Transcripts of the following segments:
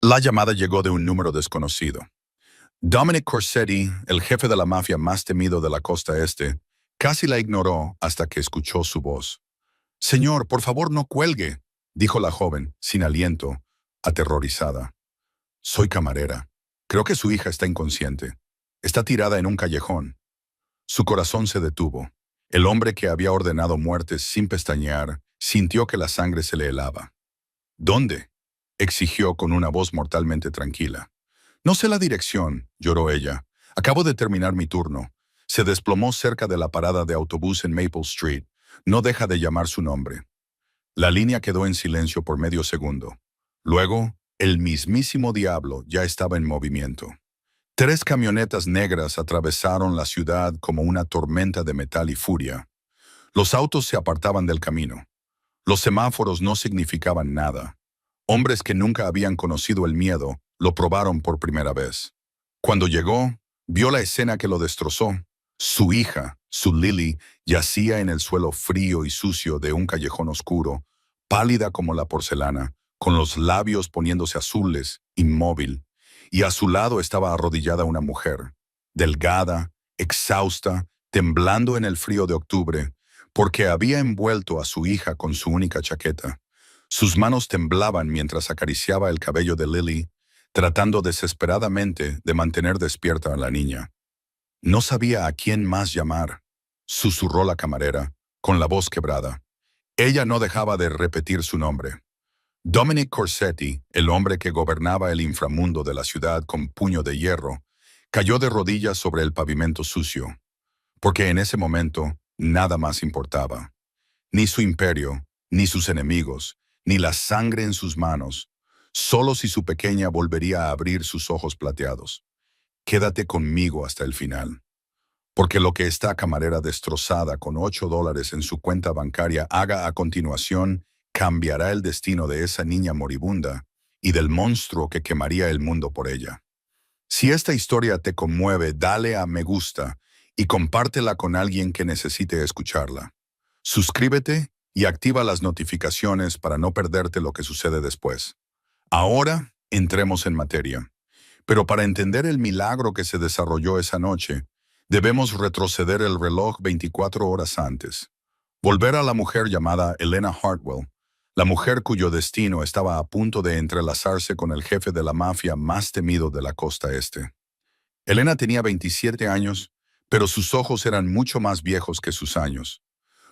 La llamada llegó de un número desconocido. Dominic Corsetti, el jefe de la mafia más temido de la costa este, casi la ignoró hasta que escuchó su voz. «Señor, por favor no cuelgue», dijo la joven, sin aliento, aterrorizada. «Soy camarera. Creo que su hija está inconsciente. Está tirada en un callejón». Su corazón se detuvo. El hombre que había ordenado muertes sin pestañear sintió que la sangre se le helaba. «¿Dónde?», exigió con una voz mortalmente tranquila. «No sé la dirección», lloró ella. «Acabo de terminar mi turno. Se desplomó cerca de la parada de autobús en Maple Street. No deja de llamar su nombre». La línea quedó en silencio por medio segundo. Luego, el mismísimo diablo ya estaba en movimiento. 3 camionetas negras atravesaron la ciudad como una tormenta de metal y furia. Los autos se apartaban del camino. Los semáforos no significaban nada. Hombres que nunca habían conocido el miedo lo probaron por primera vez. Cuando llegó, vio la escena que lo destrozó. Su hija, su Lily, yacía en el suelo frío y sucio de un callejón oscuro, pálida como la porcelana, con los labios poniéndose azules, inmóvil, y a su lado estaba arrodillada una mujer, delgada, exhausta, temblando en el frío de octubre, porque había envuelto a su hija con su única chaqueta. Sus manos temblaban mientras acariciaba el cabello de Lily, tratando desesperadamente de mantener despierta a la niña. No sabía a quién más llamar, susurró la camarera, con la voz quebrada. Ella no dejaba de repetir su nombre. Dominic Corsetti, el hombre que gobernaba el inframundo de la ciudad con puño de hierro, cayó de rodillas sobre el pavimento sucio, porque en ese momento nada más importaba. Ni su imperio, ni sus enemigos, ni la sangre en sus manos, solo si su pequeña volvería a abrir sus ojos plateados. «Quédate conmigo hasta el final. Porque lo que esta camarera destrozada con $8 en su cuenta bancaria haga a continuación cambiará el destino de esa niña moribunda y del monstruo que quemaría el mundo por ella». Si esta historia te conmueve, dale a me gusta y compártela con alguien que necesite escucharla. Suscríbete y activa las notificaciones para no perderte lo que sucede después. Ahora, entremos en materia. Pero para entender el milagro que se desarrolló esa noche, debemos retroceder el reloj 24 horas antes. Volver a la mujer llamada Elena Hartwell, la mujer cuyo destino estaba a punto de entrelazarse con el jefe de la mafia más temido de la costa este. Elena tenía 27 años, pero sus ojos eran mucho más viejos que sus años.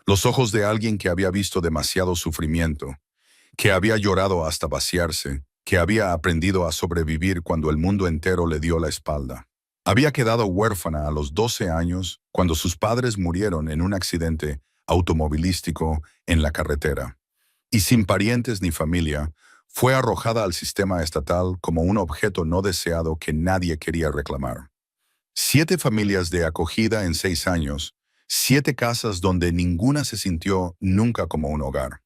Los ojos de alguien que había visto demasiado sufrimiento, que había llorado hasta vaciarse, que había aprendido a sobrevivir cuando el mundo entero le dio la espalda. Había quedado huérfana a los 12 años cuando sus padres murieron en un accidente automovilístico en la carretera. Y sin parientes ni familia, fue arrojada al sistema estatal como un objeto no deseado que nadie quería reclamar. 7 familias de acogida en 6 años, 7 casas donde ninguna se sintió nunca como un hogar.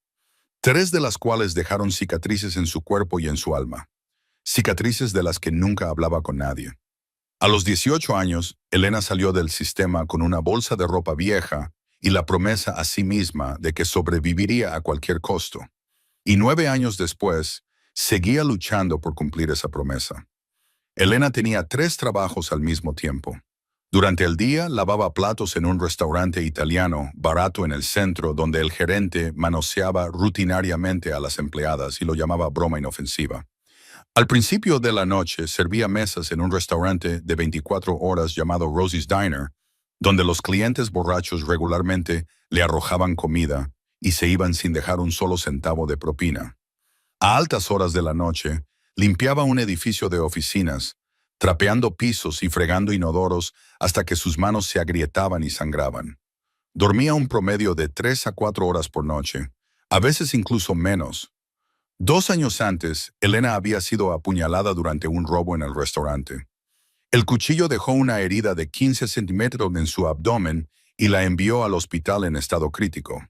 3 de las cuales dejaron cicatrices en su cuerpo y en su alma. Cicatrices de las que nunca hablaba con nadie. A los 18 años, Elena salió del sistema con una bolsa de ropa vieja y la promesa a sí misma de que sobreviviría a cualquier costo. Y 9 años después, seguía luchando por cumplir esa promesa. Elena tenía 3 trabajos al mismo tiempo. Durante el día lavaba platos en un restaurante italiano barato en el centro donde el gerente manoseaba rutinariamente a las empleadas y lo llamaba broma inofensiva. Al principio de la noche servía mesas en un restaurante de 24 horas llamado Rosie's Diner, donde los clientes borrachos regularmente le arrojaban comida y se iban sin dejar un solo centavo de propina. A altas horas de la noche, limpiaba un edificio de oficinas, trapeando pisos y fregando inodoros hasta que sus manos se agrietaban y sangraban. Dormía un promedio de 3 a 4 horas por noche, a veces incluso menos. 2 años antes, Elena había sido apuñalada durante un robo en el restaurante. El cuchillo dejó una herida de 15 centímetros en su abdomen y la envió al hospital en estado crítico.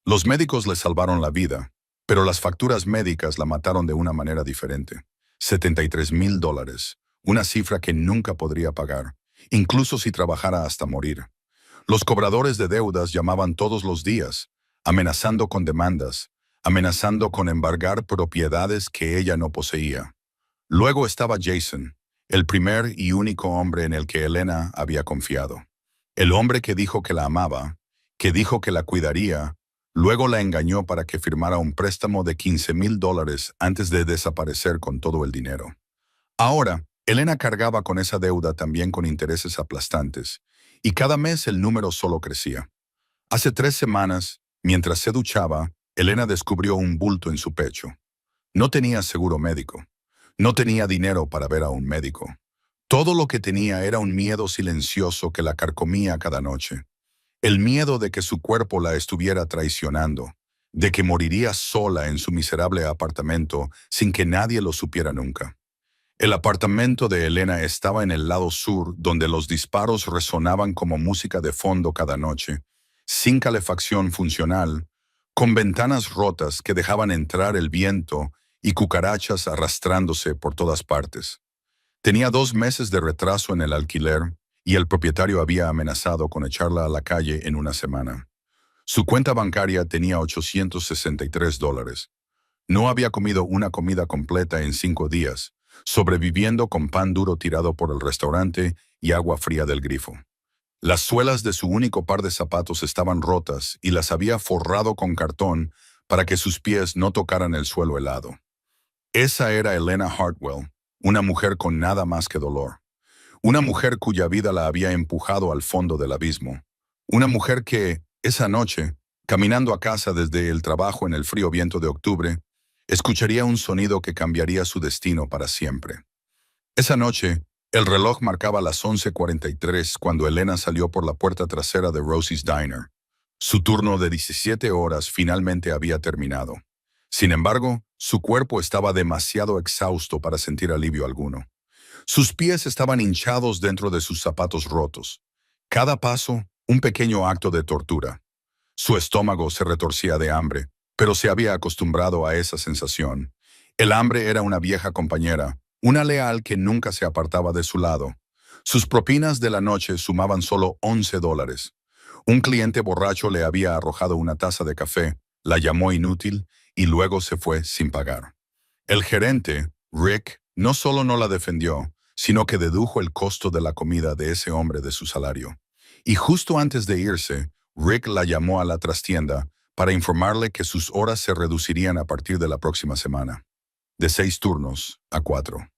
Los médicos le salvaron la vida, pero las facturas médicas la mataron de una manera diferente. $73,000. Una cifra que nunca podría pagar, incluso si trabajara hasta morir. Los cobradores de deudas llamaban todos los días, amenazando con demandas, amenazando con embargar propiedades que ella no poseía. Luego estaba Jason, el primer y único hombre en el que Elena había confiado. El hombre que dijo que la amaba, que dijo que la cuidaría, luego la engañó para que firmara un préstamo de $15,000 antes de desaparecer con todo el dinero. Ahora, Elena cargaba con esa deuda también con intereses aplastantes, y cada mes el número solo crecía. Hace 3 semanas, mientras se duchaba, Elena descubrió un bulto en su pecho. No tenía seguro médico. No tenía dinero para ver a un médico. Todo lo que tenía era un miedo silencioso que la carcomía cada noche. El miedo de que su cuerpo la estuviera traicionando, de que moriría sola en su miserable apartamento sin que nadie lo supiera nunca. El apartamento de Elena estaba en el lado sur, donde los disparos resonaban como música de fondo cada noche, sin calefacción funcional, con ventanas rotas que dejaban entrar el viento y cucarachas arrastrándose por todas partes. Tenía 2 meses de retraso en el alquiler y el propietario había amenazado con echarla a la calle en una semana. Su cuenta bancaria tenía $863. No había comido una comida completa en 5 días, sobreviviendo con pan duro tirado por el restaurante y agua fría del grifo. Las suelas de su único par de zapatos estaban rotas y las había forrado con cartón para que sus pies no tocaran el suelo helado. Esa era Elena Hartwell, una mujer con nada más que dolor. Una mujer cuya vida la había empujado al fondo del abismo. Una mujer que, esa noche, caminando a casa desde el trabajo en el frío viento de octubre, escucharía un sonido que cambiaría su destino para siempre. Esa noche, el reloj marcaba las 11:43 cuando Elena salió por la puerta trasera de Rosie's Diner. Su turno de 17 horas finalmente había terminado. Sin embargo, su cuerpo estaba demasiado exhausto para sentir alivio alguno. Sus pies estaban hinchados dentro de sus zapatos rotos. Cada paso, un pequeño acto de tortura. Su estómago se retorcía de hambre, pero se había acostumbrado a esa sensación. El hambre era una vieja compañera, una leal que nunca se apartaba de su lado. Sus propinas de la noche sumaban solo $11. Un cliente borracho le había arrojado una taza de café, la llamó inútil y luego se fue sin pagar. El gerente, Rick, no solo no la defendió, sino que dedujo el costo de la comida de ese hombre de su salario. Y justo antes de irse, Rick la llamó a la trastienda para informarle que sus horas se reducirían a partir de la próxima semana, de 6 turnos a 4.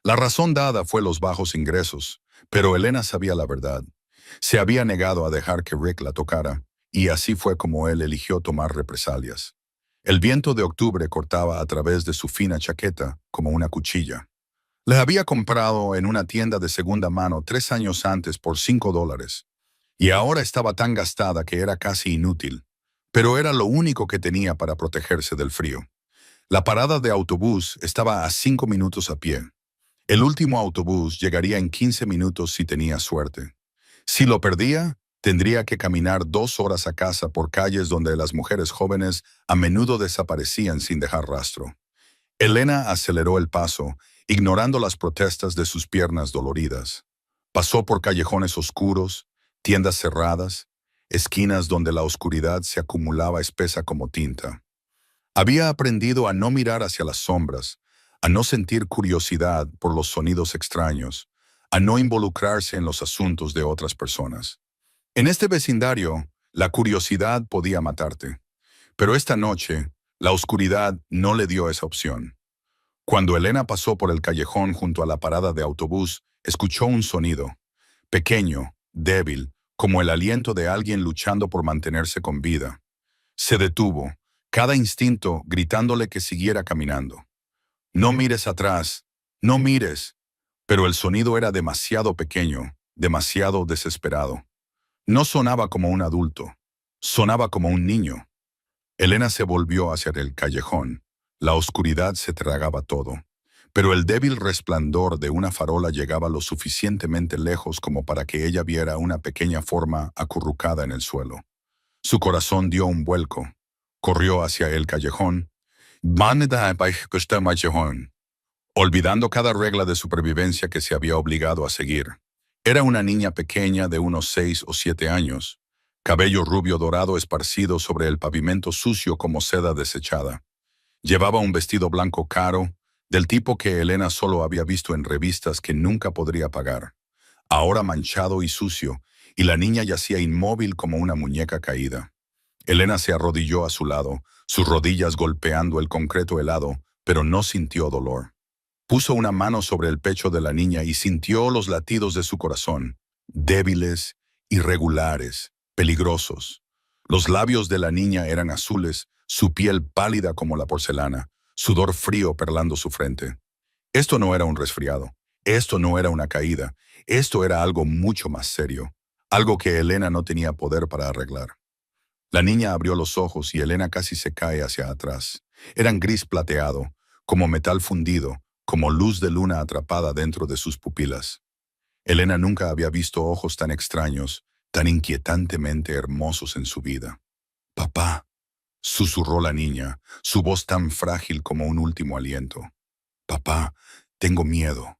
La razón dada fue los bajos ingresos, pero Elena sabía la verdad. Se había negado a dejar que Rick la tocara, y así fue como él eligió tomar represalias. El viento de octubre cortaba a través de su fina chaqueta como una cuchilla. La había comprado en una tienda de segunda mano 3 años antes por $5, y ahora estaba tan gastada que era casi inútil, pero era lo único que tenía para protegerse del frío. La parada de autobús estaba a 5 minutos a pie. El último autobús llegaría en 15 minutos si tenía suerte. Si lo perdía, tendría que caminar 2 horas a casa por calles donde las mujeres jóvenes a menudo desaparecían sin dejar rastro. Elena aceleró el paso, ignorando las protestas de sus piernas doloridas. Pasó por callejones oscuros, tiendas cerradas, esquinas donde la oscuridad se acumulaba espesa como tinta. Había aprendido a no mirar hacia las sombras, a no sentir curiosidad por los sonidos extraños, a no involucrarse en los asuntos de otras personas. En este vecindario, la curiosidad podía matarte, pero esta noche, la oscuridad no le dio esa opción. Cuando Elena pasó por el callejón junto a la parada de autobús, escuchó un sonido, pequeño, débil, como el aliento de alguien luchando por mantenerse con vida. Se detuvo, cada instinto gritándole que siguiera caminando. No mires atrás, no mires. Pero el sonido era demasiado pequeño, demasiado desesperado. No sonaba como un adulto, sonaba como un niño. Elena se volvió hacia el callejón. La oscuridad se tragaba todo, pero el débil resplandor de una farola llegaba lo suficientemente lejos como para que ella viera una pequeña forma acurrucada en el suelo. Su corazón dio un vuelco. Corrió hacia el callejón. Olvidando cada regla de supervivencia que se había obligado a seguir. Era una niña pequeña de unos 6 o 7 años, cabello rubio dorado esparcido sobre el pavimento sucio como seda desechada. Llevaba un vestido blanco caro, del tipo que Elena solo había visto en revistas que nunca podría pagar, ahora manchado y sucio, y la niña yacía inmóvil como una muñeca caída. Elena se arrodilló a su lado, sus rodillas golpeando el concreto helado, pero no sintió dolor. Puso una mano sobre el pecho de la niña y sintió los latidos de su corazón, débiles, irregulares, peligrosos. Los labios de la niña eran azules, su piel pálida como la porcelana, sudor frío perlando su frente. Esto no era un resfriado, esto no era una caída, esto era algo mucho más serio, algo que Elena no tenía poder para arreglar. La niña abrió los ojos y Elena casi se cae hacia atrás. Eran gris plateado, como metal fundido, como luz de luna atrapada dentro de sus pupilas. Elena nunca había visto ojos tan extraños, tan inquietantemente hermosos en su vida. «Papá», susurró la niña, su voz tan frágil como un último aliento. «Papá, tengo miedo».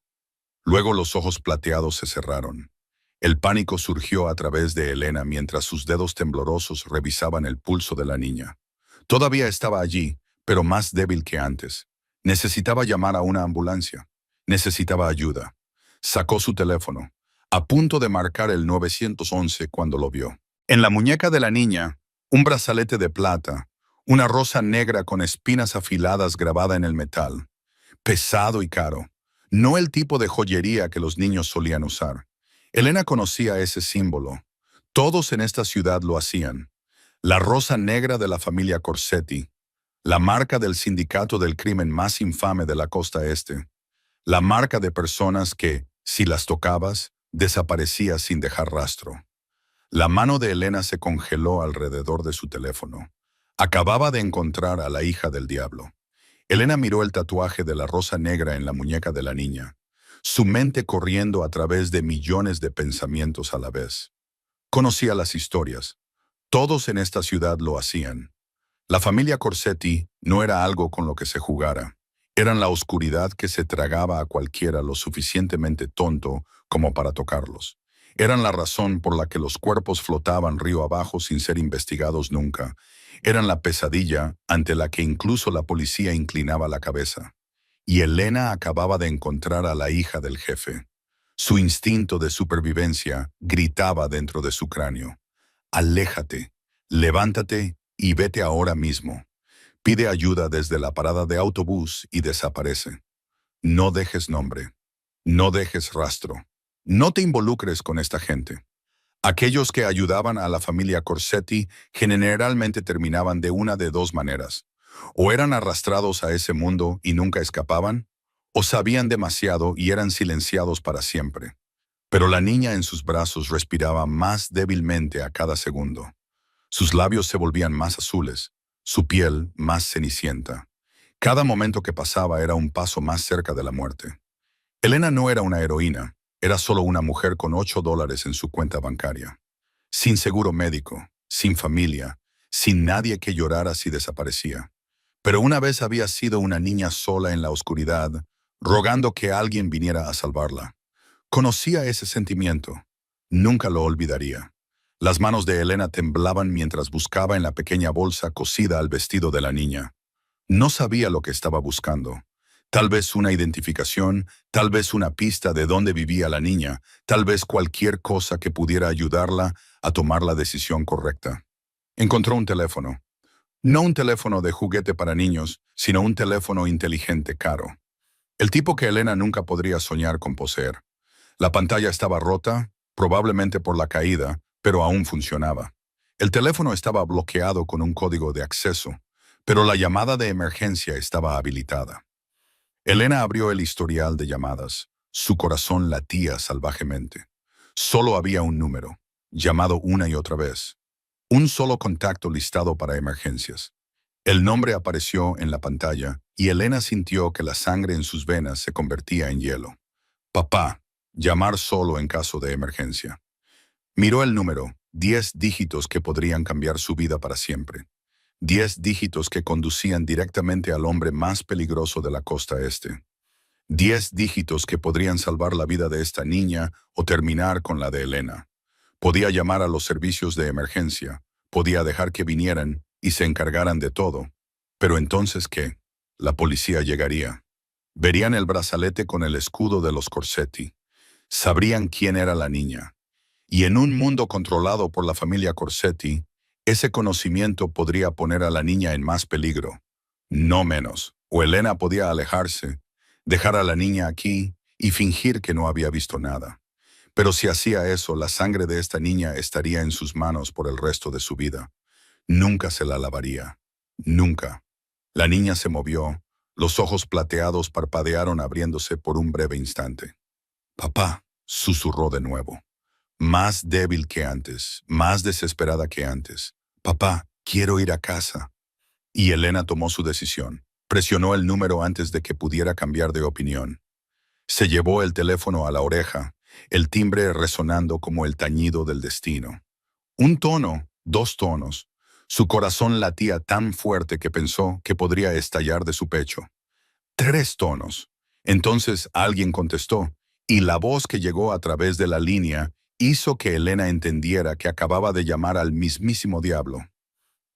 Luego los ojos plateados se cerraron. El pánico surgió a través de Elena mientras sus dedos temblorosos revisaban el pulso de la niña. Todavía estaba allí, pero más débil que antes. Necesitaba llamar a una ambulancia. Necesitaba ayuda. Sacó su teléfono, a punto de marcar el 911 cuando lo vio. En la muñeca de la niña, un brazalete de plata, una rosa negra con espinas afiladas grabada en el metal. Pesado y caro. No el tipo de joyería que los niños solían usar. Elena conocía ese símbolo. Todos en esta ciudad lo hacían. La rosa negra de la familia Corsetti, la marca del sindicato del crimen más infame de la costa este, la marca de personas que, si las tocabas, desaparecías sin dejar rastro. La mano de Elena se congeló alrededor de su teléfono. Acababa de encontrar a la hija del diablo. Elena miró el tatuaje de la rosa negra en la muñeca de la niña, su mente corriendo a través de millones de pensamientos a la vez. Conocía las historias. Todos en esta ciudad lo hacían. La familia Corsetti no era algo con lo que se jugara. Eran la oscuridad que se tragaba a cualquiera lo suficientemente tonto como para tocarlos. Eran la razón por la que los cuerpos flotaban río abajo sin ser investigados nunca. Eran la pesadilla ante la que incluso la policía inclinaba la cabeza. Y Elena acababa de encontrar a la hija del jefe. Su instinto de supervivencia gritaba dentro de su cráneo. Aléjate, levántate y vete ahora mismo. Pide ayuda desde la parada de autobús y desaparece. No dejes nombre. No dejes rastro. No te involucres con esta gente. Aquellos que ayudaban a la familia Corsetti generalmente terminaban de una de dos maneras. O eran arrastrados a ese mundo y nunca escapaban, o sabían demasiado y eran silenciados para siempre. Pero la niña en sus brazos respiraba más débilmente a cada segundo. Sus labios se volvían más azules, su piel más cenicienta. Cada momento que pasaba era un paso más cerca de la muerte. Elena no era una heroína, era solo una mujer con $8 en su cuenta bancaria. Sin seguro médico, sin familia, sin nadie que llorara si desaparecía. Pero una vez había sido una niña sola en la oscuridad, rogando que alguien viniera a salvarla. Conocía ese sentimiento. Nunca lo olvidaría. Las manos de Elena temblaban mientras buscaba en la pequeña bolsa cosida al vestido de la niña. No sabía lo que estaba buscando. Tal vez una identificación, tal vez una pista de dónde vivía la niña, tal vez cualquier cosa que pudiera ayudarla a tomar la decisión correcta. Encontró un teléfono. No un teléfono de juguete para niños, sino un teléfono inteligente caro. El tipo que Elena nunca podría soñar con poseer. La pantalla estaba rota, probablemente por la caída, pero aún funcionaba. El teléfono estaba bloqueado con un código de acceso, pero la llamada de emergencia estaba habilitada. Elena abrió el historial de llamadas. Su corazón latía salvajemente. Solo había un número, llamado una y otra vez. Un solo contacto listado para emergencias. El nombre apareció en la pantalla y Elena sintió que la sangre en sus venas se convertía en hielo. Papá, llamar solo en caso de emergencia. Miró el número, 10 dígitos que podrían cambiar su vida para siempre. 10 dígitos que conducían directamente al hombre más peligroso de la costa este. 10 dígitos que podrían salvar la vida de esta niña o terminar con la de Elena. Podía llamar a los servicios de emergencia, podía dejar que vinieran y se encargaran de todo. Pero entonces, ¿qué? La policía llegaría. Verían el brazalete con el escudo de los Corsetti. Sabrían quién era la niña. Y en un mundo controlado por la familia Corsetti, ese conocimiento podría poner a la niña en más peligro. No menos. O Elena podía alejarse, dejar a la niña aquí y fingir que no había visto nada. Pero si hacía eso, la sangre de esta niña estaría en sus manos por el resto de su vida. Nunca se la lavaría. Nunca. La niña se movió. Los ojos plateados parpadearon abriéndose por un breve instante. Papá, susurró de nuevo. Más débil que antes, más desesperada que antes. Papá, quiero ir a casa. Y Elena tomó su decisión. Presionó el número antes de que pudiera cambiar de opinión. Se llevó el teléfono a la oreja, el timbre resonando como el tañido del destino. Un tono, dos tonos. Su corazón latía tan fuerte que pensó que podría estallar de su pecho. Tres tonos. Entonces alguien contestó, y la voz que llegó a través de la línea hizo que Elena entendiera que acababa de llamar al mismísimo diablo.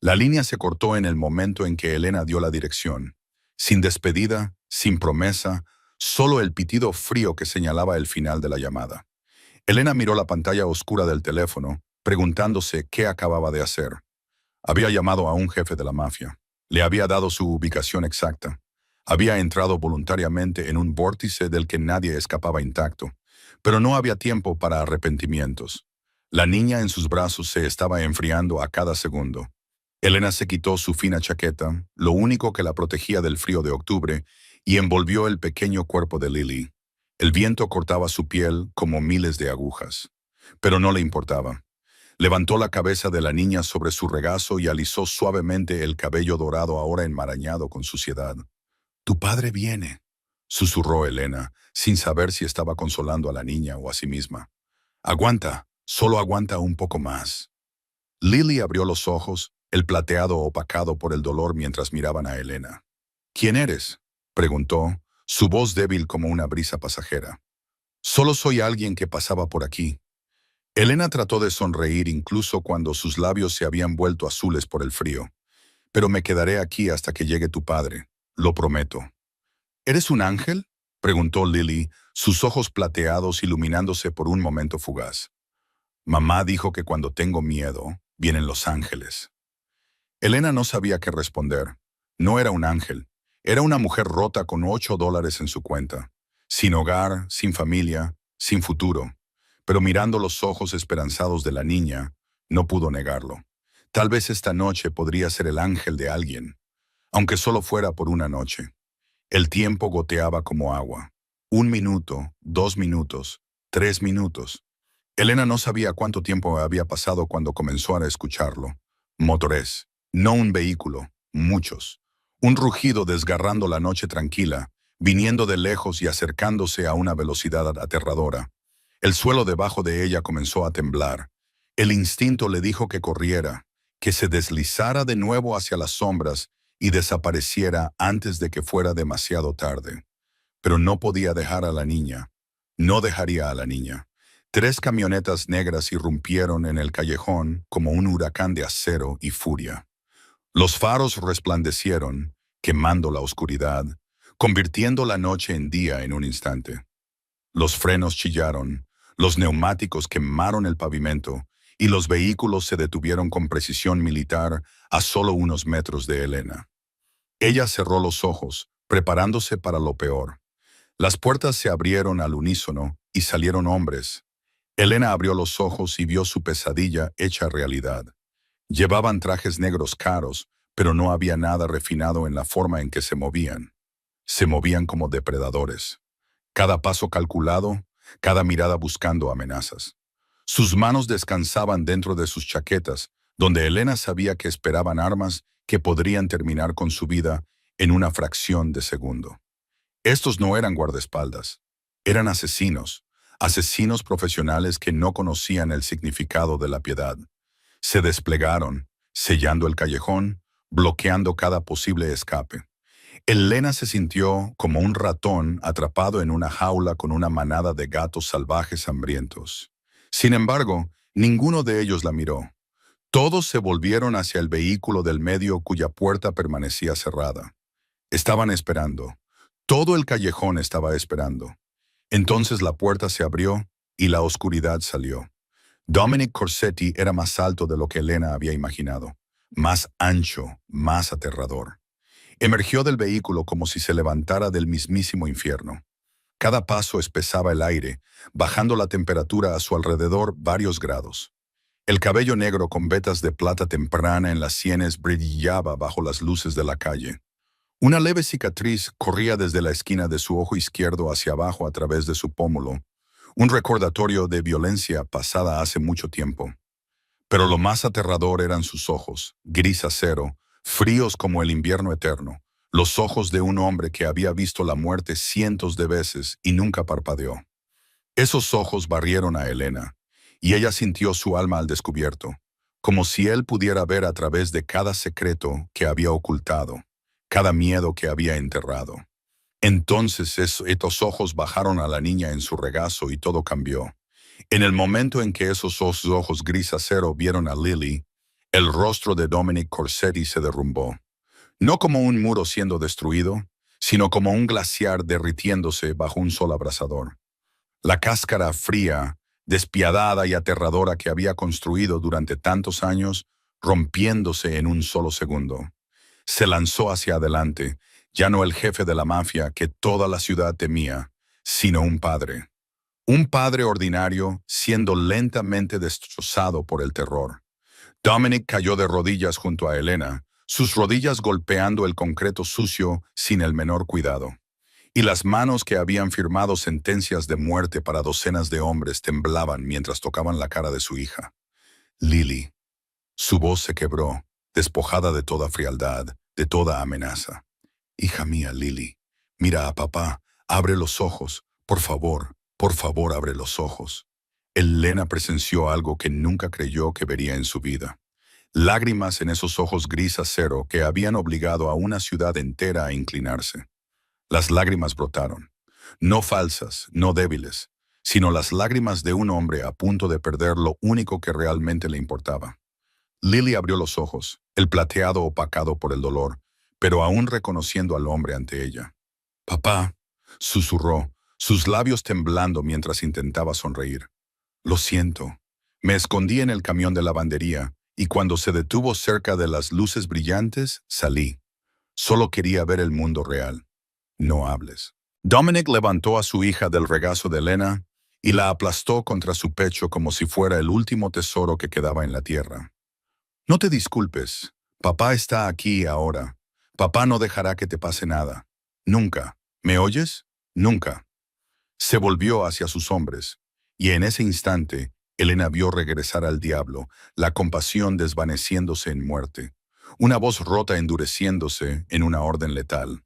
La línea se cortó en el momento en que Elena dio la dirección. Sin despedida, sin promesa, solo el pitido frío que señalaba el final de la llamada. Elena miró la pantalla oscura del teléfono, preguntándose qué acababa de hacer. Había llamado a un jefe de la mafia. Le había dado su ubicación exacta. Había entrado voluntariamente en un vórtice del que nadie escapaba intacto, pero no había tiempo para arrepentimientos. La niña en sus brazos se estaba enfriando a cada segundo. Elena se quitó su fina chaqueta, lo único que la protegía del frío de octubre, y envolvió el pequeño cuerpo de Lily. El viento cortaba su piel como miles de agujas. Pero no le importaba. Levantó la cabeza de la niña sobre su regazo y alisó suavemente el cabello dorado ahora enmarañado con suciedad. «Tu padre viene», susurró Elena, sin saber si estaba consolando a la niña o a sí misma. «Aguanta, solo aguanta un poco más». Lily abrió los ojos, el plateado opacado por el dolor mientras miraban a Elena. «¿Quién eres?», preguntó, su voz débil como una brisa pasajera. «Solo soy alguien que pasaba por aquí». Elena trató de sonreír incluso cuando sus labios se habían vuelto azules por el frío. «Pero me quedaré aquí hasta que llegue tu padre, lo prometo». «¿Eres un ángel?», preguntó Lily, sus ojos plateados iluminándose por un momento fugaz. «Mamá dijo que cuando tengo miedo, vienen los ángeles». Elena no sabía qué responder. No era un ángel. Era una mujer rota con $8 en su cuenta. Sin hogar, sin familia, sin futuro. Pero mirando los ojos esperanzados de la niña, no pudo negarlo. Tal vez esta noche podría ser el ángel de alguien, aunque solo fuera por una noche. El tiempo goteaba como agua. 1 minuto, 2 minutos, 3 minutos. Elena no sabía cuánto tiempo había pasado cuando comenzó a escucharlo. Motores. No un vehículo, muchos. Un rugido desgarrando la noche tranquila, viniendo de lejos y acercándose a una velocidad aterradora. El suelo debajo de ella comenzó a temblar. El instinto le dijo que corriera, que se deslizara de nuevo hacia las sombras y desapareciera antes de que fuera demasiado tarde. Pero no podía dejar a la niña. No dejaría a la niña. 3 camionetas negras irrumpieron en el callejón como un huracán de acero y furia. Los faros resplandecieron, quemando la oscuridad, convirtiendo la noche en día en un instante. Los frenos chillaron, los neumáticos quemaron el pavimento y los vehículos se detuvieron con precisión militar a solo unos metros de Elena. Ella cerró los ojos, preparándose para lo peor. Las puertas se abrieron al unísono y salieron hombres. Elena abrió los ojos y vio su pesadilla hecha realidad. Llevaban trajes negros caros, pero no había nada refinado en la forma en que se movían. Se movían como depredadores. Cada paso calculado, cada mirada buscando amenazas. Sus manos descansaban dentro de sus chaquetas, donde Elena sabía que esperaban armas que podrían terminar con su vida en una fracción de segundo. Estos no eran guardaespaldas, eran asesinos, asesinos profesionales que no conocían el significado de la piedad. Se desplegaron, sellando el callejón, bloqueando cada posible escape. Elena se sintió como un ratón atrapado en una jaula con una manada de gatos salvajes hambrientos. Sin embargo, ninguno de ellos la miró. Todos se volvieron hacia el vehículo del medio cuya puerta permanecía cerrada. Estaban esperando. Todo el callejón estaba esperando. Entonces la puerta se abrió y la oscuridad salió. Dominic Corsetti era más alto de lo que Elena había imaginado, más ancho, más aterrador. Emergió del vehículo como si se levantara del mismísimo infierno. Cada paso espesaba el aire, bajando la temperatura a su alrededor varios grados. El cabello negro con vetas de plata temprana en las sienes brillaba bajo las luces de la calle. Una leve cicatriz corría desde la esquina de su ojo izquierdo hacia abajo a través de su pómulo, un recordatorio de violencia pasada hace mucho tiempo. Pero lo más aterrador eran sus ojos, gris acero, fríos como el invierno eterno, los ojos de un hombre que había visto la muerte cientos de veces y nunca parpadeó. Esos ojos barrieron a Elena, y ella sintió su alma al descubierto, como si él pudiera ver a través de cada secreto que había ocultado, cada miedo que había enterrado. Entonces estos ojos bajaron a la niña en su regazo y todo cambió. En el momento en que esos ojos gris acero vieron a Lily, el rostro de Dominic Corsetti se derrumbó. No como un muro siendo destruido, sino como un glaciar derritiéndose bajo un sol abrasador. La cáscara fría, despiadada y aterradora que había construido durante tantos años, rompiéndose en un solo segundo. Se lanzó hacia adelante, ya no el jefe de la mafia que toda la ciudad temía, sino un padre. Un padre ordinario siendo lentamente destrozado por el terror. Dominic cayó de rodillas junto a Elena, sus rodillas golpeando el concreto sucio sin el menor cuidado. Y las manos que habían firmado sentencias de muerte para docenas de hombres temblaban mientras tocaban la cara de su hija. Lily. Su voz se quebró, despojada de toda frialdad, de toda amenaza. Hija mía, Lily, mira a papá, abre los ojos, por favor abre los ojos. Elena presenció algo que nunca creyó que vería en su vida. Lágrimas en esos ojos gris acero que habían obligado a una ciudad entera a inclinarse. Las lágrimas brotaron, no falsas, no débiles, sino las lágrimas de un hombre a punto de perder lo único que realmente le importaba. Lily abrió los ojos, el plateado opacado por el dolor, pero aún reconociendo al hombre ante ella. Papá, susurró, sus labios temblando mientras intentaba sonreír. Lo siento. Me escondí en el camión de lavandería y cuando se detuvo cerca de las luces brillantes, salí. Solo quería ver el mundo real. No hables. Dominic levantó a su hija del regazo de Elena y la aplastó contra su pecho como si fuera el último tesoro que quedaba en la tierra. No te disculpes. Papá está aquí ahora. Papá no dejará que te pase nada. Nunca. ¿Me oyes? Nunca. Se volvió hacia sus hombres, y en ese instante, Elena vio regresar al diablo, la compasión desvaneciéndose en muerte, una voz rota endureciéndose en una orden letal.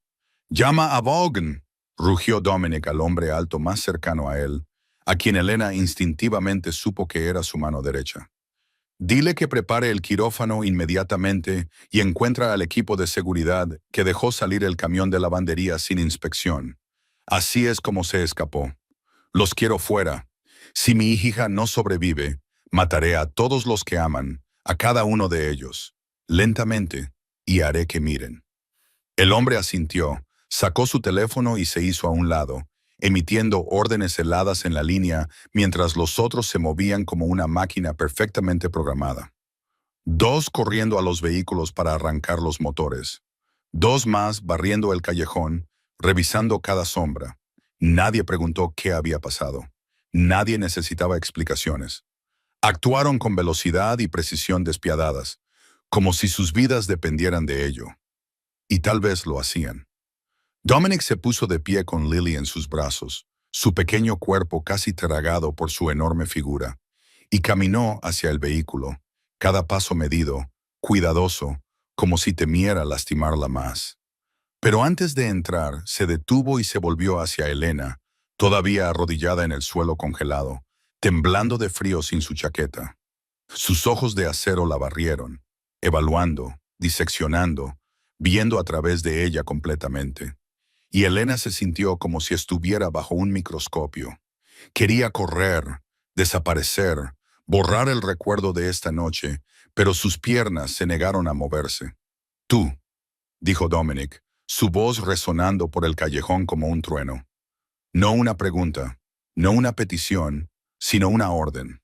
«¡Llama a Vaughan!», rugió Dominic al hombre alto más cercano a él, a quien Elena instintivamente supo que era su mano derecha. «Dile que prepare el quirófano inmediatamente y encuentra al equipo de seguridad que dejó salir el camión de lavandería sin inspección. Así es como se escapó. Los quiero fuera. Si mi hija no sobrevive, mataré a todos los que aman, a cada uno de ellos, lentamente, y haré que miren». El hombre asintió, sacó su teléfono y se hizo a un lado, emitiendo órdenes heladas en la línea mientras los otros se movían como una máquina perfectamente programada. Dos corriendo a los vehículos para arrancar los motores. Dos más barriendo el callejón, revisando cada sombra. Nadie preguntó qué había pasado. Nadie necesitaba explicaciones. Actuaron con velocidad y precisión despiadadas, como si sus vidas dependieran de ello. Y tal vez lo hacían. Dominic se puso de pie con Lily en sus brazos, su pequeño cuerpo casi tragado por su enorme figura, y caminó hacia el vehículo, cada paso medido, cuidadoso, como si temiera lastimarla más. Pero antes de entrar, se detuvo y se volvió hacia Elena, todavía arrodillada en el suelo congelado, temblando de frío sin su chaqueta. Sus ojos de acero la barrieron, evaluando, diseccionando, viendo a través de ella completamente. Y Elena se sintió como si estuviera bajo un microscopio. Quería correr, desaparecer, borrar el recuerdo de esta noche, pero sus piernas se negaron a moverse. «Tú», dijo Dominic, su voz resonando por el callejón como un trueno. No una pregunta, no una petición, sino una orden.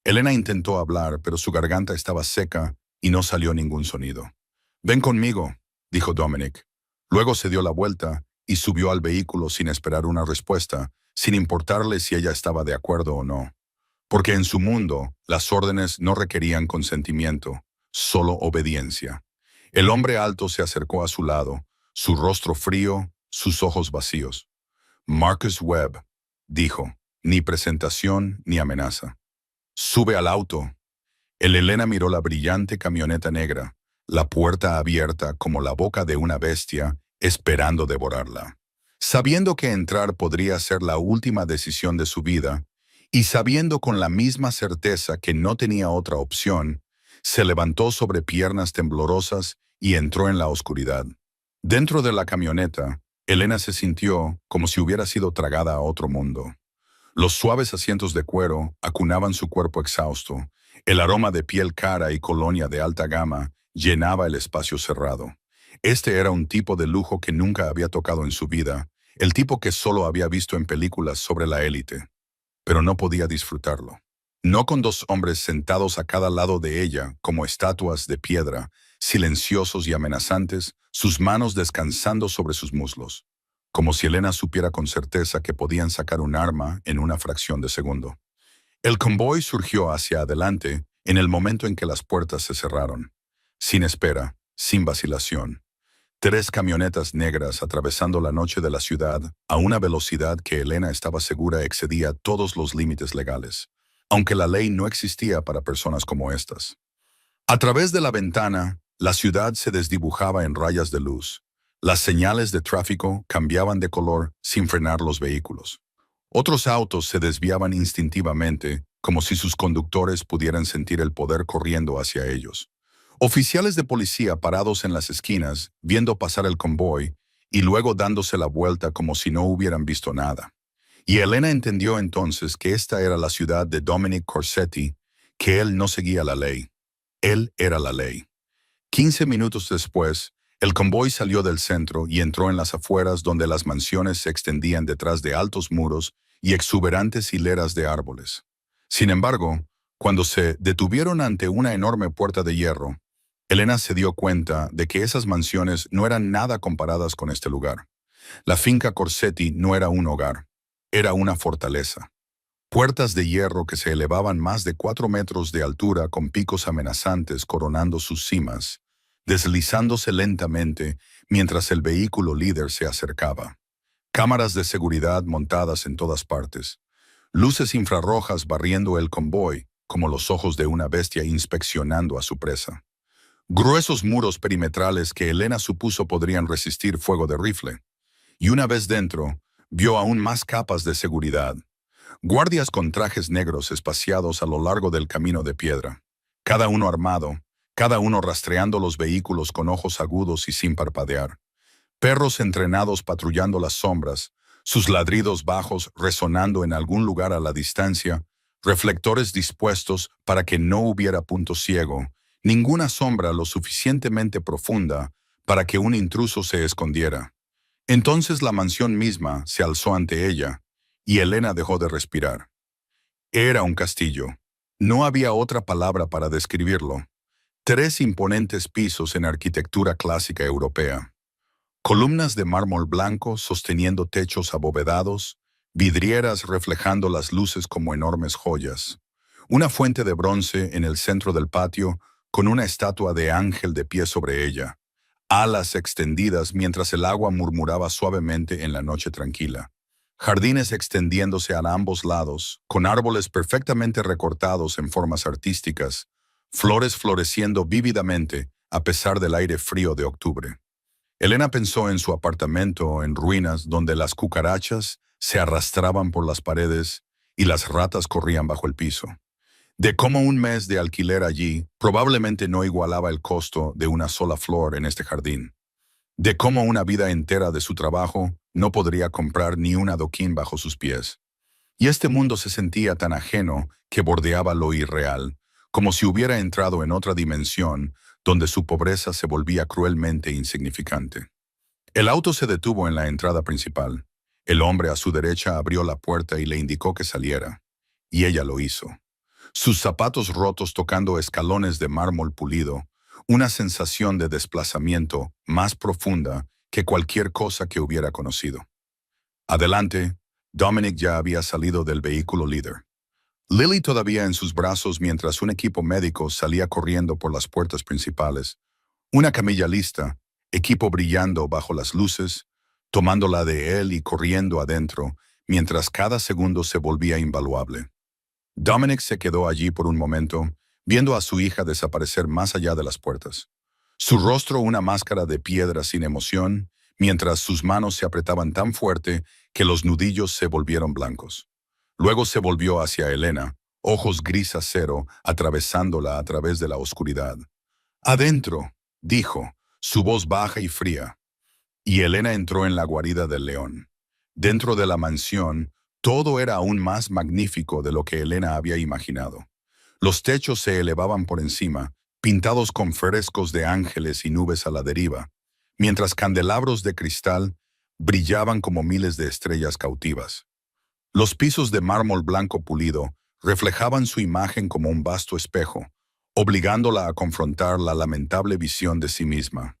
Elena intentó hablar, pero su garganta estaba seca y no salió ningún sonido. «Ven conmigo», dijo Dominic. Luego se dio la vuelta y subió al vehículo sin esperar una respuesta, sin importarle si ella estaba de acuerdo o no. Porque en su mundo, las órdenes no requerían consentimiento, solo obediencia. El hombre alto se acercó a su lado, su rostro frío, sus ojos vacíos. «Marcus Webb», dijo, ni presentación ni amenaza. «Sube al auto». Elena miró la brillante camioneta negra, la puerta abierta como la boca de una bestia, esperando devorarla. Sabiendo que entrar podría ser la última decisión de su vida, y sabiendo con la misma certeza que no tenía otra opción, se levantó sobre piernas temblorosas y entró en la oscuridad. Dentro de la camioneta, Elena se sintió como si hubiera sido tragada a otro mundo. Los suaves asientos de cuero acunaban su cuerpo exhausto. El aroma de piel cara y colonia de alta gama llenaba el espacio cerrado. Este era un tipo de lujo que nunca había tocado en su vida, el tipo que solo había visto en películas sobre la élite. Pero no podía disfrutarlo. No con dos hombres sentados a cada lado de ella, como estatuas de piedra, silenciosos y amenazantes, sus manos descansando sobre sus muslos, como si Elena supiera con certeza que podían sacar un arma en una fracción de segundo. El convoy surgió hacia adelante en el momento en que las puertas se cerraron. Sin espera, sin vacilación. 3 camionetas negras atravesando la noche de la ciudad a una velocidad que Elena estaba segura excedía todos los límites legales, aunque la ley no existía para personas como estas. A través de la ventana, la ciudad se desdibujaba en rayas de luz. Las señales de tráfico cambiaban de color sin frenar los vehículos. Otros autos se desviaban instintivamente, como si sus conductores pudieran sentir el poder corriendo hacia ellos. Oficiales de policía parados en las esquinas, viendo pasar el convoy, y luego dándose la vuelta como si no hubieran visto nada. Y Elena entendió entonces que esta era la ciudad de Dominic Corsetti, que él no seguía la ley. Él era la ley. 15 minutos después, el convoy salió del centro y entró en las afueras donde las mansiones se extendían detrás de altos muros y exuberantes hileras de árboles. Sin embargo, cuando se detuvieron ante una enorme puerta de hierro, Elena se dio cuenta de que esas mansiones no eran nada comparadas con este lugar. La finca Corsetti no era un hogar, era una fortaleza. Puertas de hierro que se elevaban más de 4 metros de altura con picos amenazantes coronando sus cimas, deslizándose lentamente mientras el vehículo líder se acercaba. Cámaras de seguridad montadas en todas partes. Luces infrarrojas barriendo el convoy como los ojos de una bestia inspeccionando a su presa. Gruesos muros perimetrales que Elena supuso podrían resistir fuego de rifle. Y una vez dentro, vio aún más capas de seguridad. Guardias con trajes negros espaciados a lo largo del camino de piedra. Cada uno armado, cada uno rastreando los vehículos con ojos agudos y sin parpadear. Perros entrenados patrullando las sombras, sus ladridos bajos resonando en algún lugar a la distancia, reflectores dispuestos para que no hubiera punto ciego, ninguna sombra lo suficientemente profunda para que un intruso se escondiera. Entonces la mansión misma se alzó ante ella, y Elena dejó de respirar. Era un castillo. No había otra palabra para describirlo. 3 imponentes pisos en arquitectura clásica europea. Columnas de mármol blanco sosteniendo techos abovedados, vidrieras reflejando las luces como enormes joyas. Una fuente de bronce en el centro del patio con una estatua de ángel de pie sobre ella. Alas extendidas mientras el agua murmuraba suavemente en la noche tranquila. Jardines extendiéndose a ambos lados, con árboles perfectamente recortados en formas artísticas, flores floreciendo vívidamente a pesar del aire frío de octubre. Elena pensó en su apartamento en ruinas donde las cucarachas se arrastraban por las paredes y las ratas corrían bajo el piso. De cómo un mes de alquiler allí probablemente no igualaba el costo de una sola flor en este jardín. De cómo una vida entera de su trabajo no podría comprar ni un adoquín bajo sus pies. Y este mundo se sentía tan ajeno que bordeaba lo irreal, como si hubiera entrado en otra dimensión donde su pobreza se volvía cruelmente insignificante. El auto se detuvo en la entrada principal. El hombre a su derecha abrió la puerta y le indicó que saliera. Y ella lo hizo. Sus zapatos rotos tocando escalones de mármol pulido, una sensación de desplazamiento más profunda que cualquier cosa que hubiera conocido. Adelante, Dominic ya había salido del vehículo líder. Lily todavía en sus brazos mientras un equipo médico salía corriendo por las puertas principales. Una camilla lista, equipo brillando bajo las luces, tomándola de él y corriendo adentro, mientras cada segundo se volvía invaluable. Dominic se quedó allí por un momento, viendo a su hija desaparecer más allá de las puertas. Su rostro una máscara de piedra sin emoción, mientras sus manos se apretaban tan fuerte que los nudillos se volvieron blancos. Luego se volvió hacia Elena, ojos gris acero, atravesándola a través de la oscuridad. «Adentro», dijo, su voz baja y fría. Y Elena entró en la guarida del león. Dentro de la mansión, todo era aún más magnífico de lo que Elena había imaginado. Los techos se elevaban por encima, pintados con frescos de ángeles y nubes a la deriva, mientras candelabros de cristal brillaban como miles de estrellas cautivas. Los pisos de mármol blanco pulido reflejaban su imagen como un vasto espejo, obligándola a confrontar la lamentable visión de sí misma.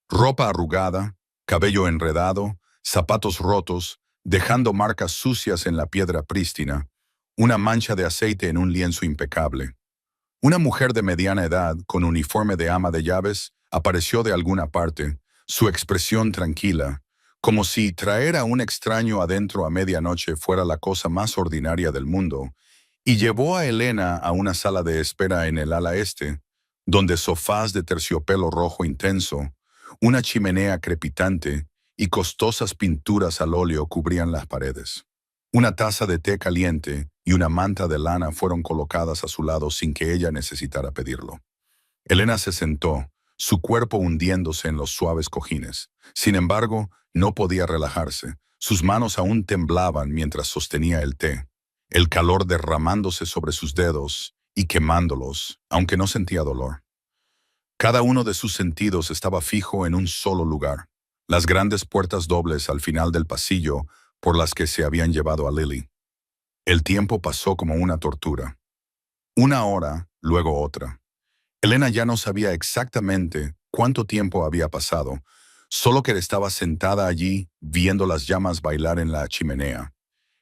Ropa arrugada, cabello enredado, zapatos rotos, dejando marcas sucias en la piedra prístina, una mancha de aceite en un lienzo impecable. Una mujer de mediana edad, con uniforme de ama de llaves, apareció de alguna parte, su expresión tranquila, como si traer a un extraño adentro a medianoche fuera la cosa más ordinaria del mundo, y llevó a Elena a una sala de espera en el ala este, donde sofás de terciopelo rojo intenso, una chimenea crepitante y costosas pinturas al óleo cubrían las paredes. Una taza de té caliente y una manta de lana fueron colocadas a su lado sin que ella necesitara pedirlo. Elena se sentó, su cuerpo hundiéndose en los suaves cojines. Sin embargo, no podía relajarse. Sus manos aún temblaban mientras sostenía el té, el calor derramándose sobre sus dedos y quemándolos, aunque no sentía dolor. Cada uno de sus sentidos estaba fijo en un solo lugar, las grandes puertas dobles al final del pasillo por las que se habían llevado a Lily. El tiempo pasó como una tortura. Una hora, luego otra. Elena ya no sabía exactamente cuánto tiempo había pasado, solo que estaba sentada allí viendo las llamas bailar en la chimenea,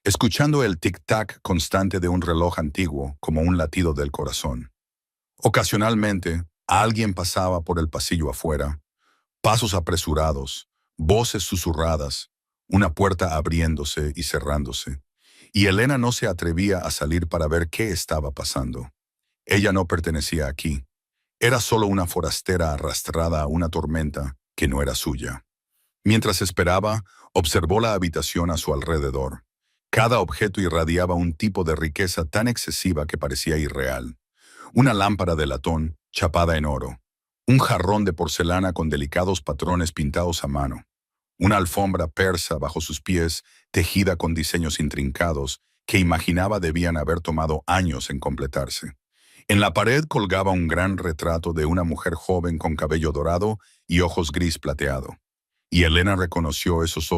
escuchando el tic-tac constante de un reloj antiguo como un latido del corazón. Ocasionalmente, alguien pasaba por el pasillo afuera, pasos apresurados, voces susurradas, una puerta abriéndose y cerrándose, y Elena no se atrevía a salir para ver qué estaba pasando. Ella no pertenecía aquí. Era solo una forastera arrastrada a una tormenta que no era suya. Mientras esperaba, observó la habitación a su alrededor. Cada objeto irradiaba un tipo de riqueza tan excesiva que parecía irreal. Una lámpara de latón, chapada en oro. Un jarrón de porcelana con delicados patrones pintados a mano. Una alfombra persa bajo sus pies, tejida con diseños intrincados, que imaginaba debían haber tomado años en completarse. En la pared colgaba un gran retrato de una mujer joven con cabello dorado y ojos gris plateado. Y Elena reconoció esos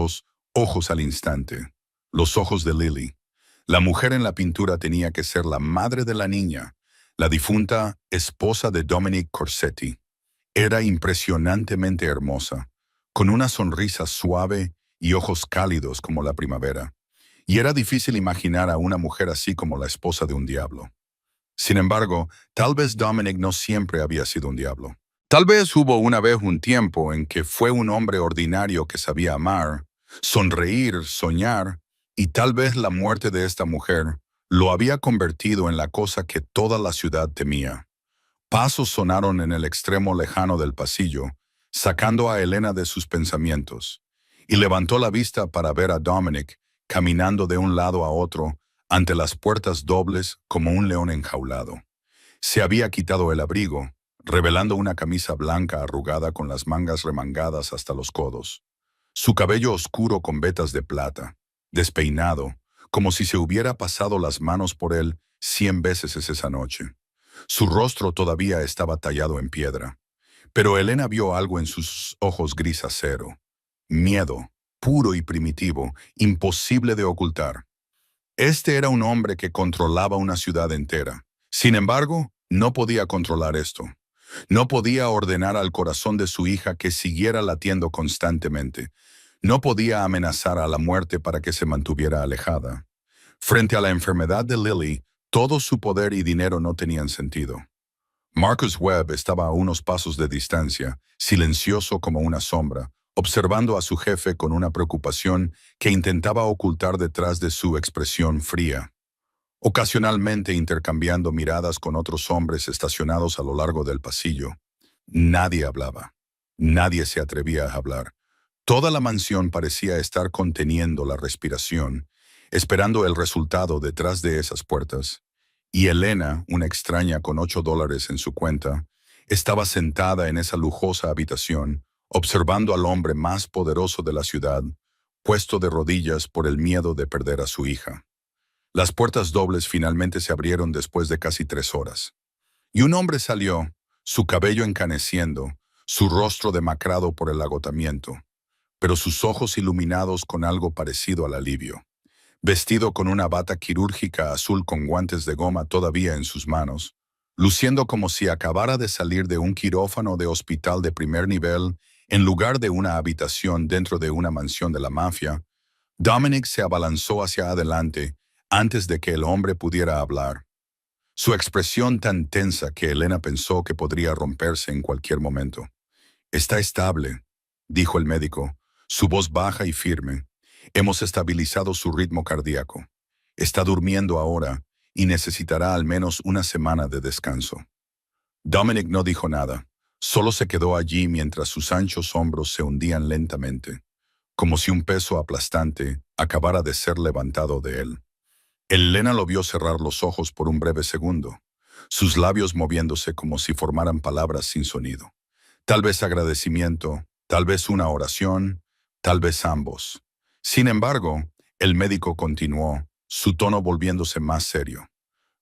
ojos al instante. Los ojos de Lily. La mujer en la pintura tenía que ser la madre de la niña, la difunta esposa de Dominic Corsetti. Era impresionantemente hermosa, con una sonrisa suave y ojos cálidos como la primavera. Y era difícil imaginar a una mujer así como la esposa de un diablo. Sin embargo, tal vez Dominic no siempre había sido un diablo. Tal vez hubo una vez un tiempo en que fue un hombre ordinario que sabía amar, sonreír, soñar, y tal vez la muerte de esta mujer lo había convertido en la cosa que toda la ciudad temía. Pasos sonaron en el extremo lejano del pasillo, sacando a Elena de sus pensamientos, y levantó la vista para ver a Dominic caminando de un lado a otro ante las puertas dobles como un león enjaulado. Se había quitado el abrigo, revelando una camisa blanca arrugada con las mangas remangadas hasta los codos. Su cabello oscuro con vetas de plata, despeinado, como si se hubiera pasado las manos por él 100 veces esa noche. Su rostro todavía estaba tallado en piedra, pero Elena vio algo en sus ojos gris acero. miedo, puro y primitivo, imposible de ocultar. Este era un hombre que controlaba una ciudad entera. Sin embargo, no podía controlar esto. No podía ordenar al corazón de su hija que siguiera latiendo constantemente. No podía amenazar a la muerte para que se mantuviera alejada. Frente a la enfermedad de Lily, todo su poder y dinero no tenían sentido. Marcus Webb estaba a unos pasos de distancia, silencioso como una sombra, observando a su jefe con una preocupación que intentaba ocultar detrás de su expresión fría. Ocasionalmente intercambiando miradas con otros hombres estacionados a lo largo del pasillo. Nadie hablaba. Nadie se atrevía a hablar. Toda la mansión parecía estar conteniendo la respiración, esperando el resultado detrás de esas puertas. Y Elena, una extraña con $8 en su cuenta, estaba sentada en esa lujosa habitación, observando al hombre más poderoso de la ciudad, puesto de rodillas por el miedo de perder a su hija. Las puertas dobles finalmente se abrieron después de casi 3 horas. Y un hombre salió, su cabello encaneciendo, su rostro demacrado por el agotamiento, pero sus ojos iluminados con algo parecido al alivio. Vestido con una bata quirúrgica azul con guantes de goma todavía en sus manos, luciendo como si acabara de salir de un quirófano de hospital de primer nivel en lugar de una habitación dentro de una mansión de la mafia, Dominic se abalanzó hacia adelante antes de que el hombre pudiera hablar. Su expresión tan tensa que Elena pensó que podría romperse en cualquier momento. «Está estable», dijo el médico, su voz baja y firme. «Hemos estabilizado su ritmo cardíaco. Está durmiendo ahora y necesitará al menos una semana de descanso». Dominic no dijo nada, solo se quedó allí mientras sus anchos hombros se hundían lentamente, como si un peso aplastante acabara de ser levantado de él. Elena lo vio cerrar los ojos por un breve segundo, sus labios moviéndose como si formaran palabras sin sonido. Tal vez agradecimiento, tal vez una oración, tal vez ambos. Sin embargo, el médico continuó, su tono volviéndose más serio.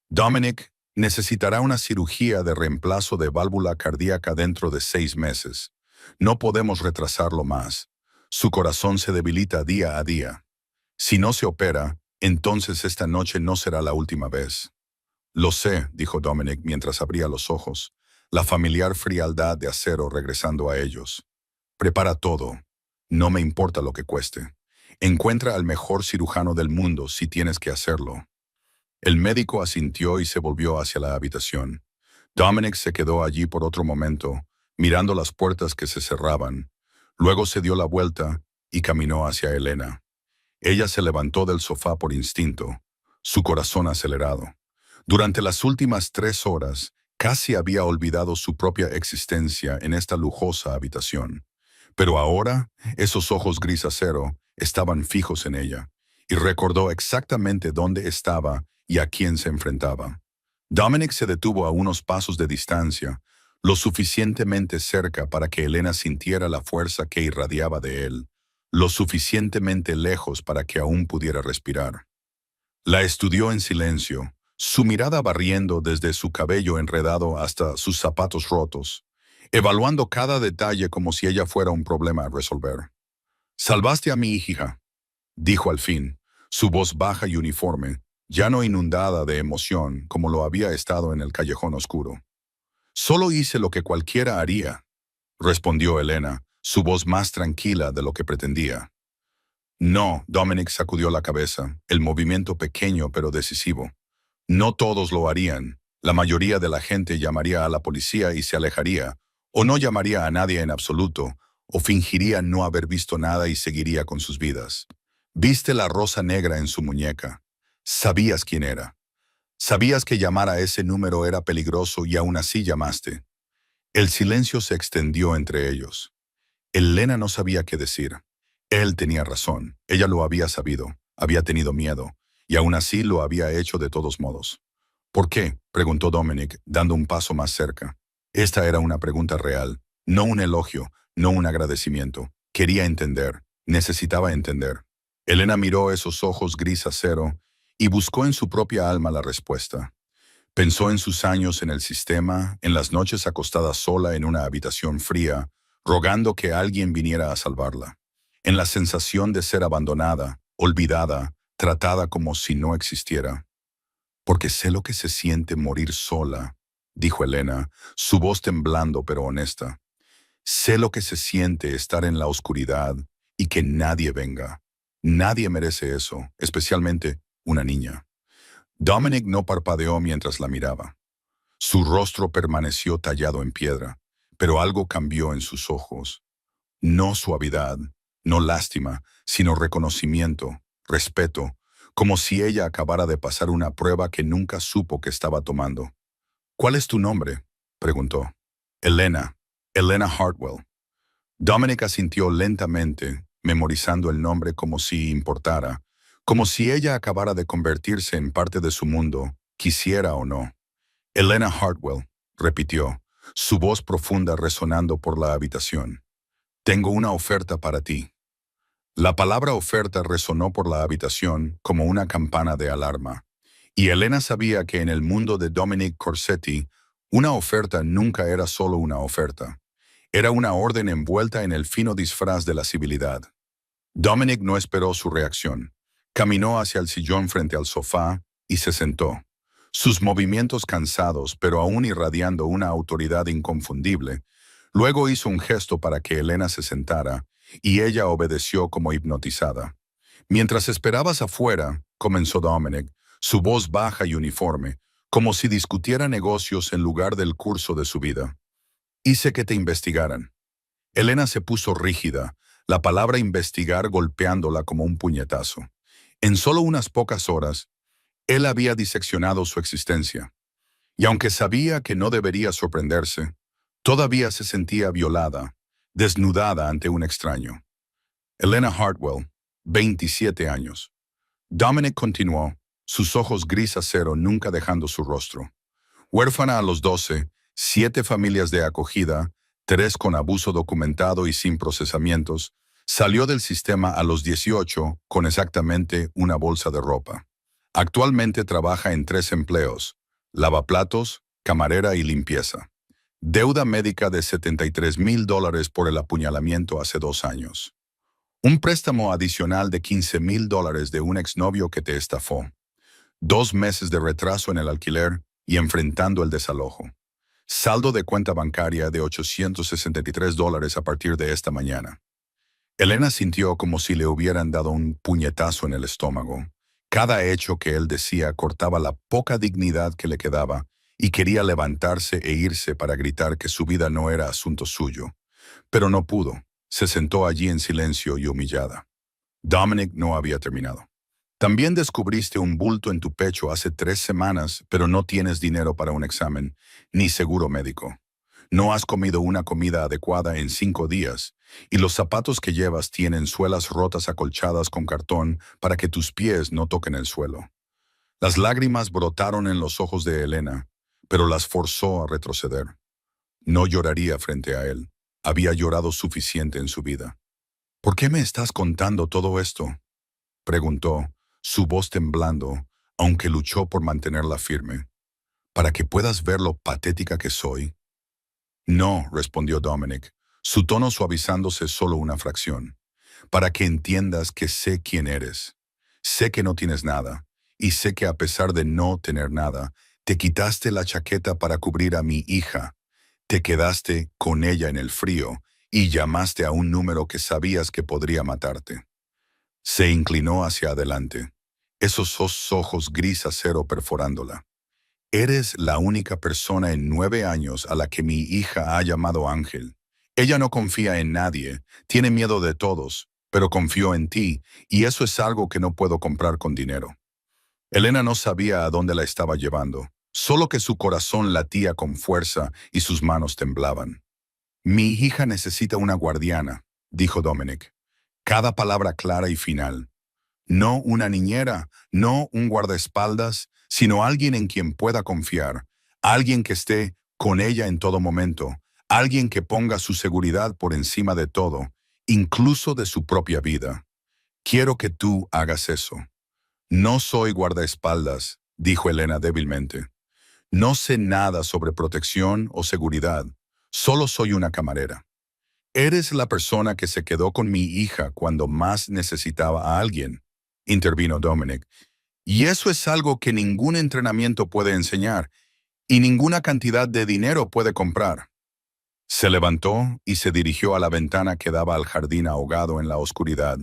«Dominic necesitará una cirugía de reemplazo de válvula cardíaca dentro de 6 meses. No podemos retrasarlo más. Su corazón se debilita día a día. Si no se opera, entonces esta noche no será la última vez». «Lo sé», dijo Dominic mientras abría los ojos, la familiar frialdad de acero regresando a ellos. «Prepara todo. No me importa lo que cueste. Encuentra al mejor cirujano del mundo si tienes que hacerlo». El médico asintió y se volvió hacia la habitación. Dominic se quedó allí por otro momento, mirando las puertas que se cerraban. Luego se dio la vuelta y caminó hacia Elena. Ella se levantó del sofá por instinto, su corazón acelerado. Durante las últimas 3 horas, casi había olvidado su propia existencia en esta lujosa habitación. Pero ahora, esos ojos gris acero estaban fijos en ella, y recordó exactamente dónde estaba y a quién se enfrentaba. Dominic se detuvo a unos pasos de distancia, lo suficientemente cerca para que Elena sintiera la fuerza que irradiaba de él, lo suficientemente lejos para que aún pudiera respirar. La estudió en silencio, su mirada barriendo desde su cabello enredado hasta sus zapatos rotos, evaluando cada detalle como si ella fuera un problema a resolver. «Salvaste a mi hija», dijo al fin, su voz baja y uniforme, ya no inundada de emoción como lo había estado en el callejón oscuro. «Solo hice lo que cualquiera haría», respondió Elena, su voz más tranquila de lo que pretendía. «No», Dominic sacudió la cabeza, el movimiento pequeño pero decisivo. «No todos lo harían. La mayoría de la gente llamaría a la policía y se alejaría, o no llamaría a nadie en absoluto, o fingiría no haber visto nada y seguiría con sus vidas. Viste la rosa negra en su muñeca. Sabías quién era. Sabías que llamar a ese número era peligroso y aún así llamaste». El silencio se extendió entre ellos. Elena no sabía qué decir. Él tenía razón, ella lo había sabido, había tenido miedo, y aún así lo había hecho de todos modos. «¿Por qué?», preguntó Dominic, dando un paso más cerca. Esta era una pregunta real, no un elogio, no un agradecimiento. Quería entender, necesitaba entender. Elena miró esos ojos gris acero y buscó en su propia alma la respuesta. Pensó en sus años en el sistema, en las noches acostada sola en una habitación fría, rogando que alguien viniera a salvarla. en la sensación de ser abandonada, olvidada, tratada como si no existiera. Porque sé lo que se siente morir sola, dijo Elena, su voz temblando pero honesta. Sé lo que se siente estar en la oscuridad y que nadie venga. Nadie merece eso, especialmente una niña. Dominic no parpadeó mientras la miraba. Su rostro permaneció tallado en piedra, pero algo cambió en sus ojos. No suavidad, no lástima, sino reconocimiento, respeto, como si ella acabara de pasar una prueba que nunca supo que estaba tomando. ¿Cuál es tu nombre?, preguntó. Elena, Elena Hartwell. Dominic asintió lentamente, memorizando el nombre como si importara, como si ella acabara de convertirse en parte de su mundo, quisiera o no. Elena Hartwell, repitió, su voz profunda resonando por la habitación. Tengo una oferta para ti. La palabra oferta resonó por la habitación como una campana de alarma, y Elena sabía que en el mundo de Dominic Corsetti, una oferta nunca era solo una oferta. Era una orden envuelta en el fino disfraz de la civilidad. Dominic no esperó su reacción. Caminó hacia el sillón frente al sofá y se sentó. Sus movimientos cansados, pero aún irradiando una autoridad inconfundible. Luego hizo un gesto para que Elena se sentara, y ella obedeció como hipnotizada. Mientras esperabas afuera, comenzó Dominic, su voz baja y uniforme, como si discutiera negocios en lugar del curso de su vida. Hice que te investigaran. Elena se puso rígida, la palabra investigar golpeándola como un puñetazo. En solo unas pocas horas, él había diseccionado su existencia. Y aunque sabía que no debería sorprenderse, todavía se sentía violada, desnudada ante un extraño. Elena Hartwell, 27 años. Dominic continuó, sus ojos gris acero nunca dejando su rostro. Huérfana a los 12, 7 familias de acogida, 3 con abuso documentado y sin procesamientos, salió del sistema a los 18 con exactamente una bolsa de ropa. Actualmente trabaja en 3 empleos: lavaplatos, camarera y limpieza. Deuda médica de $73,000 por el apuñalamiento hace 2 años. Un préstamo adicional de $15,000 de un exnovio que te estafó. 2 meses de retraso en el alquiler y enfrentando el desalojo. Saldo de cuenta bancaria de $863 a partir de esta mañana. Elena sintió como si le hubieran dado un puñetazo en el estómago. Cada hecho que él decía cortaba la poca dignidad que le quedaba y quería levantarse e irse para gritar que su vida no era asunto suyo. Pero no pudo. Se sentó allí en silencio y humillada. Dominic no había terminado. También descubriste un bulto en tu pecho hace 3 semanas, pero no tienes dinero para un examen, ni seguro médico. No has comido una comida adecuada en 5 días, y los zapatos que llevas tienen suelas rotas acolchadas con cartón para que tus pies no toquen el suelo. Las lágrimas brotaron en los ojos de Elena, pero las forzó a retroceder. No lloraría frente a él. Había llorado suficiente en su vida. ¿Por qué me estás contando todo esto?, preguntó, su voz temblando, aunque luchó por mantenerla firme. ¿Para que puedas ver lo patética que soy? No, respondió Dominic, su tono suavizándose solo una fracción. Para que entiendas que sé quién eres. Sé que no tienes nada, y sé que a pesar de no tener nada, te quitaste la chaqueta para cubrir a mi hija. Te quedaste con ella en el frío y llamaste a un número que sabías que podría matarte. Se inclinó hacia adelante, esos ojos gris acero perforándola. Eres la única persona en 9 años a la que mi hija ha llamado Ángel. Ella no confía en nadie, tiene miedo de todos, pero confió en ti, y eso es algo que no puedo comprar con dinero. Elena no sabía a dónde la estaba llevando, solo que su corazón latía con fuerza y sus manos temblaban. Mi hija necesita una guardiana, dijo Dominic. Cada palabra clara y final. No una niñera, no un guardaespaldas, sino alguien en quien pueda confiar, alguien que esté con ella en todo momento, alguien que ponga su seguridad por encima de todo, incluso de su propia vida. Quiero que tú hagas eso. No soy guardaespaldas, dijo Elena débilmente. No sé nada sobre protección o seguridad, solo soy una camarera. Eres la persona que se quedó con mi hija cuando más necesitaba a alguien, intervino Dominic. Y eso es algo que ningún entrenamiento puede enseñar y ninguna cantidad de dinero puede comprar. Se levantó y se dirigió a la ventana que daba al jardín ahogado en la oscuridad.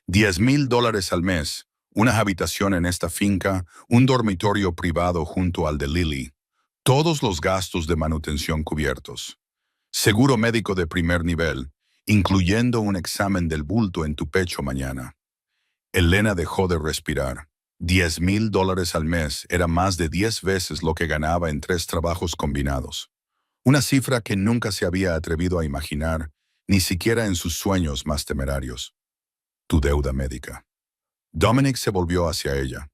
$10,000 al mes, una habitación en esta finca, un dormitorio privado junto al de Lily. Todos los gastos de manutención cubiertos. Seguro médico de primer nivel, incluyendo un examen del bulto en tu pecho mañana. Elena dejó de respirar. $10,000 al mes era más de 10 veces lo que ganaba en 3 trabajos combinados. Una cifra que nunca se había atrevido a imaginar, ni siquiera en sus sueños más temerarios. Tu deuda médica. Dominic se volvió hacia ella.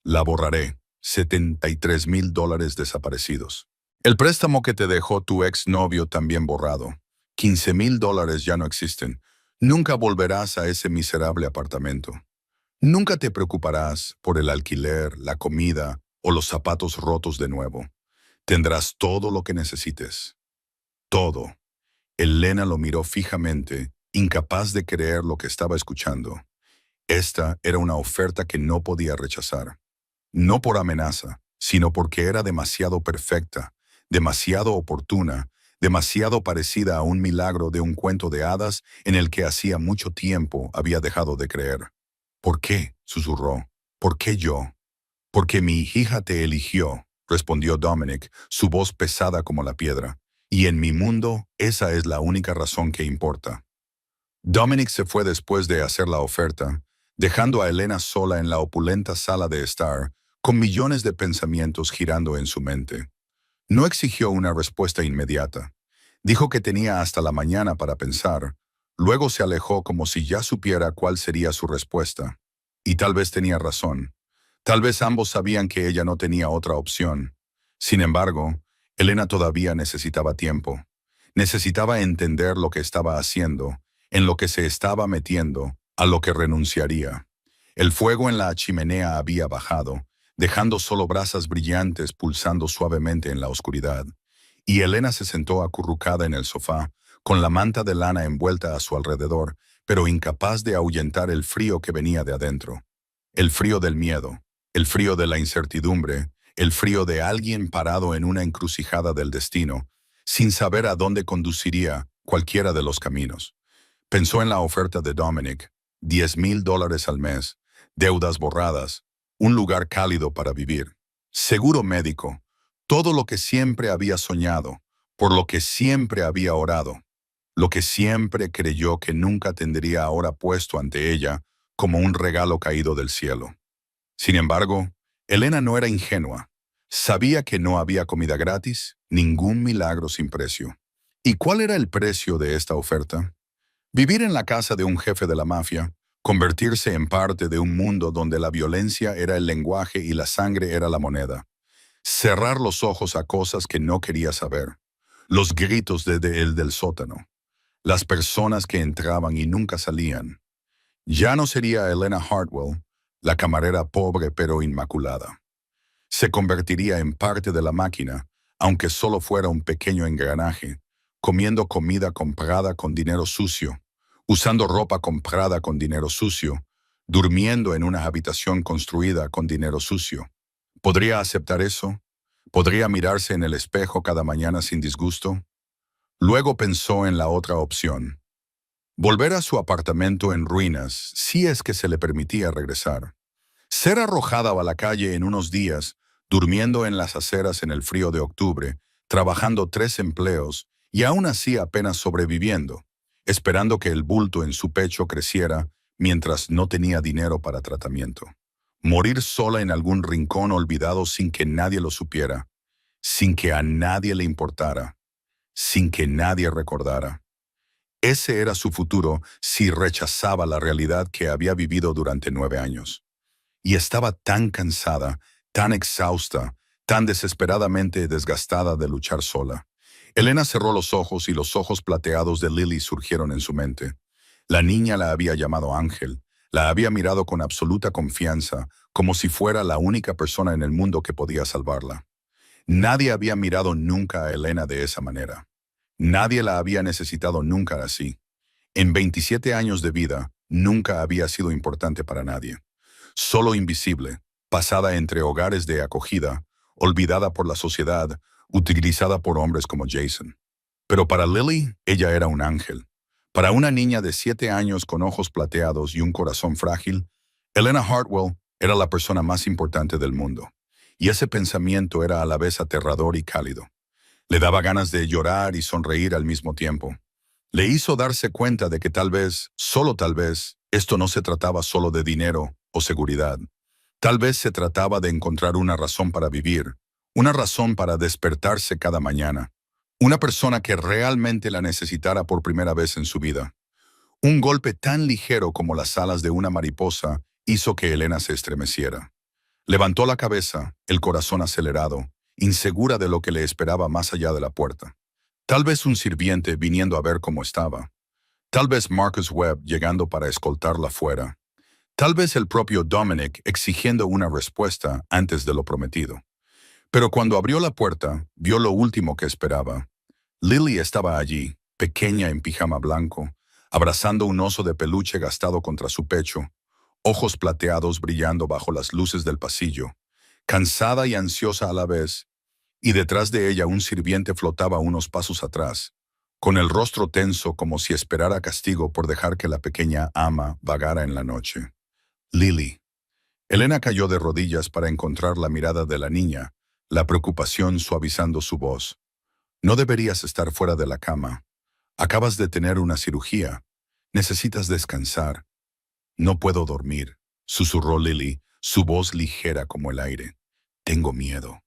La borraré. $73,000 desaparecidos. El préstamo que te dejó tu exnovio también borrado. $15,000 ya no existen. Nunca volverás a ese miserable apartamento. Nunca te preocuparás por el alquiler, la comida o los zapatos rotos de nuevo. Tendrás todo lo que necesites. Todo. Elena lo miró fijamente, incapaz de creer lo que estaba escuchando. Esta era una oferta que no podía rechazar. No por amenaza, sino porque era demasiado perfecta, demasiado oportuna, demasiado parecida a un milagro de un cuento de hadas en el que hacía mucho tiempo había dejado de creer. ¿Por qué?, susurró. ¿Por qué yo? Porque mi hija te eligió, respondió Dominic, su voz pesada como la piedra. Y en mi mundo, esa es la única razón que importa. Dominic se fue después de hacer la oferta, dejando a Elena sola en la opulenta sala de estar, con millones de pensamientos girando en su mente. No exigió una respuesta inmediata. Dijo que tenía hasta la mañana para pensar. Luego se alejó como si ya supiera cuál sería su respuesta. Y tal vez tenía razón. Tal vez ambos sabían que ella no tenía otra opción. Sin embargo, Elena todavía necesitaba tiempo. Necesitaba entender lo que estaba haciendo, en lo que se estaba metiendo, a lo que renunciaría. El fuego en la chimenea había bajado, dejando solo brasas brillantes pulsando suavemente en la oscuridad. Y Elena se sentó acurrucada en el sofá, con la manta de lana envuelta a su alrededor, pero incapaz de ahuyentar el frío que venía de adentro. El frío del miedo, el frío de la incertidumbre, el frío de alguien parado en una encrucijada del destino, sin saber a dónde conduciría cualquiera de los caminos. Pensó en la oferta de Dominic, $10,000 al mes, deudas borradas, un lugar cálido para vivir, seguro médico, todo lo que siempre había soñado, por lo que siempre había orado, lo que siempre creyó que nunca tendría ahora puesto ante ella como un regalo caído del cielo. Sin embargo, Elena no era ingenua. Sabía que no había comida gratis, ningún milagro sin precio. ¿Y cuál era el precio de esta oferta? Vivir en la casa de un jefe de la mafia, convertirse en parte de un mundo donde la violencia era el lenguaje y la sangre era la moneda. Cerrar los ojos a cosas que no quería saber. Los gritos desde el del sótano. Las personas que entraban y nunca salían. Ya no sería Elena Hartwell, la camarera pobre pero inmaculada. Se convertiría en parte de la máquina, aunque solo fuera un pequeño engranaje, comiendo comida comprada con dinero sucio, usando ropa comprada con dinero sucio, durmiendo en una habitación construida con dinero sucio. ¿Podría aceptar eso? ¿Podría mirarse en el espejo cada mañana sin disgusto? Luego pensó en la otra opción. Volver a su apartamento en ruinas, si es que se le permitía regresar. Ser arrojada a la calle en unos días, durmiendo en las aceras en el frío de octubre, trabajando 3 empleos y aún así apenas sobreviviendo, esperando que el bulto en su pecho creciera mientras no tenía dinero para tratamiento. Morir sola en algún rincón olvidado sin que nadie lo supiera, sin que a nadie le importara, sin que nadie recordara. Ese era su futuro si rechazaba la realidad que había vivido durante 9 años. Y estaba tan cansada, tan exhausta, tan desesperadamente desgastada de luchar sola. Elena cerró los ojos y los ojos plateados de Lily surgieron en su mente. La niña la había llamado Ángel, la había mirado con absoluta confianza, como si fuera la única persona en el mundo que podía salvarla. Nadie había mirado nunca a Elena de esa manera. Nadie la había necesitado nunca así. En 27 años de vida, nunca había sido importante para nadie. Solo invisible, pasada entre hogares de acogida, olvidada por la sociedad, utilizada por hombres como Jason. Pero para Lily, ella era un ángel. Para una niña de 7 años con ojos plateados y un corazón frágil, Elena Hartwell era la persona más importante del mundo. Y ese pensamiento era a la vez aterrador y cálido. Le daba ganas de llorar y sonreír al mismo tiempo. Le hizo darse cuenta de que tal vez, solo tal vez, esto no se trataba solo de dinero o seguridad. Tal vez se trataba de encontrar una razón para vivir, una razón para despertarse cada mañana. Una persona que realmente la necesitara por primera vez en su vida. Un golpe tan ligero como las alas de una mariposa hizo que Elena se estremeciera. Levantó la cabeza, el corazón acelerado, insegura de lo que le esperaba más allá de la puerta. Tal vez un sirviente viniendo a ver cómo estaba. Tal vez Marcus Webb llegando para escoltarla fuera. Tal vez el propio Dominic exigiendo una respuesta antes de lo prometido. Pero cuando abrió la puerta, vio lo último que esperaba. Lily estaba allí, pequeña en pijama blanco, abrazando un oso de peluche gastado contra su pecho, ojos plateados brillando bajo las luces del pasillo, cansada y ansiosa a la vez, y detrás de ella un sirviente flotaba unos pasos atrás, con el rostro tenso como si esperara castigo por dejar que la pequeña ama vagara en la noche. Lily. Elena cayó de rodillas para encontrar la mirada de la niña, la preocupación suavizando su voz. No deberías estar fuera de la cama. Acabas de tener una cirugía. Necesitas descansar. No puedo dormir, susurró Lily, su voz ligera como el aire. Tengo miedo.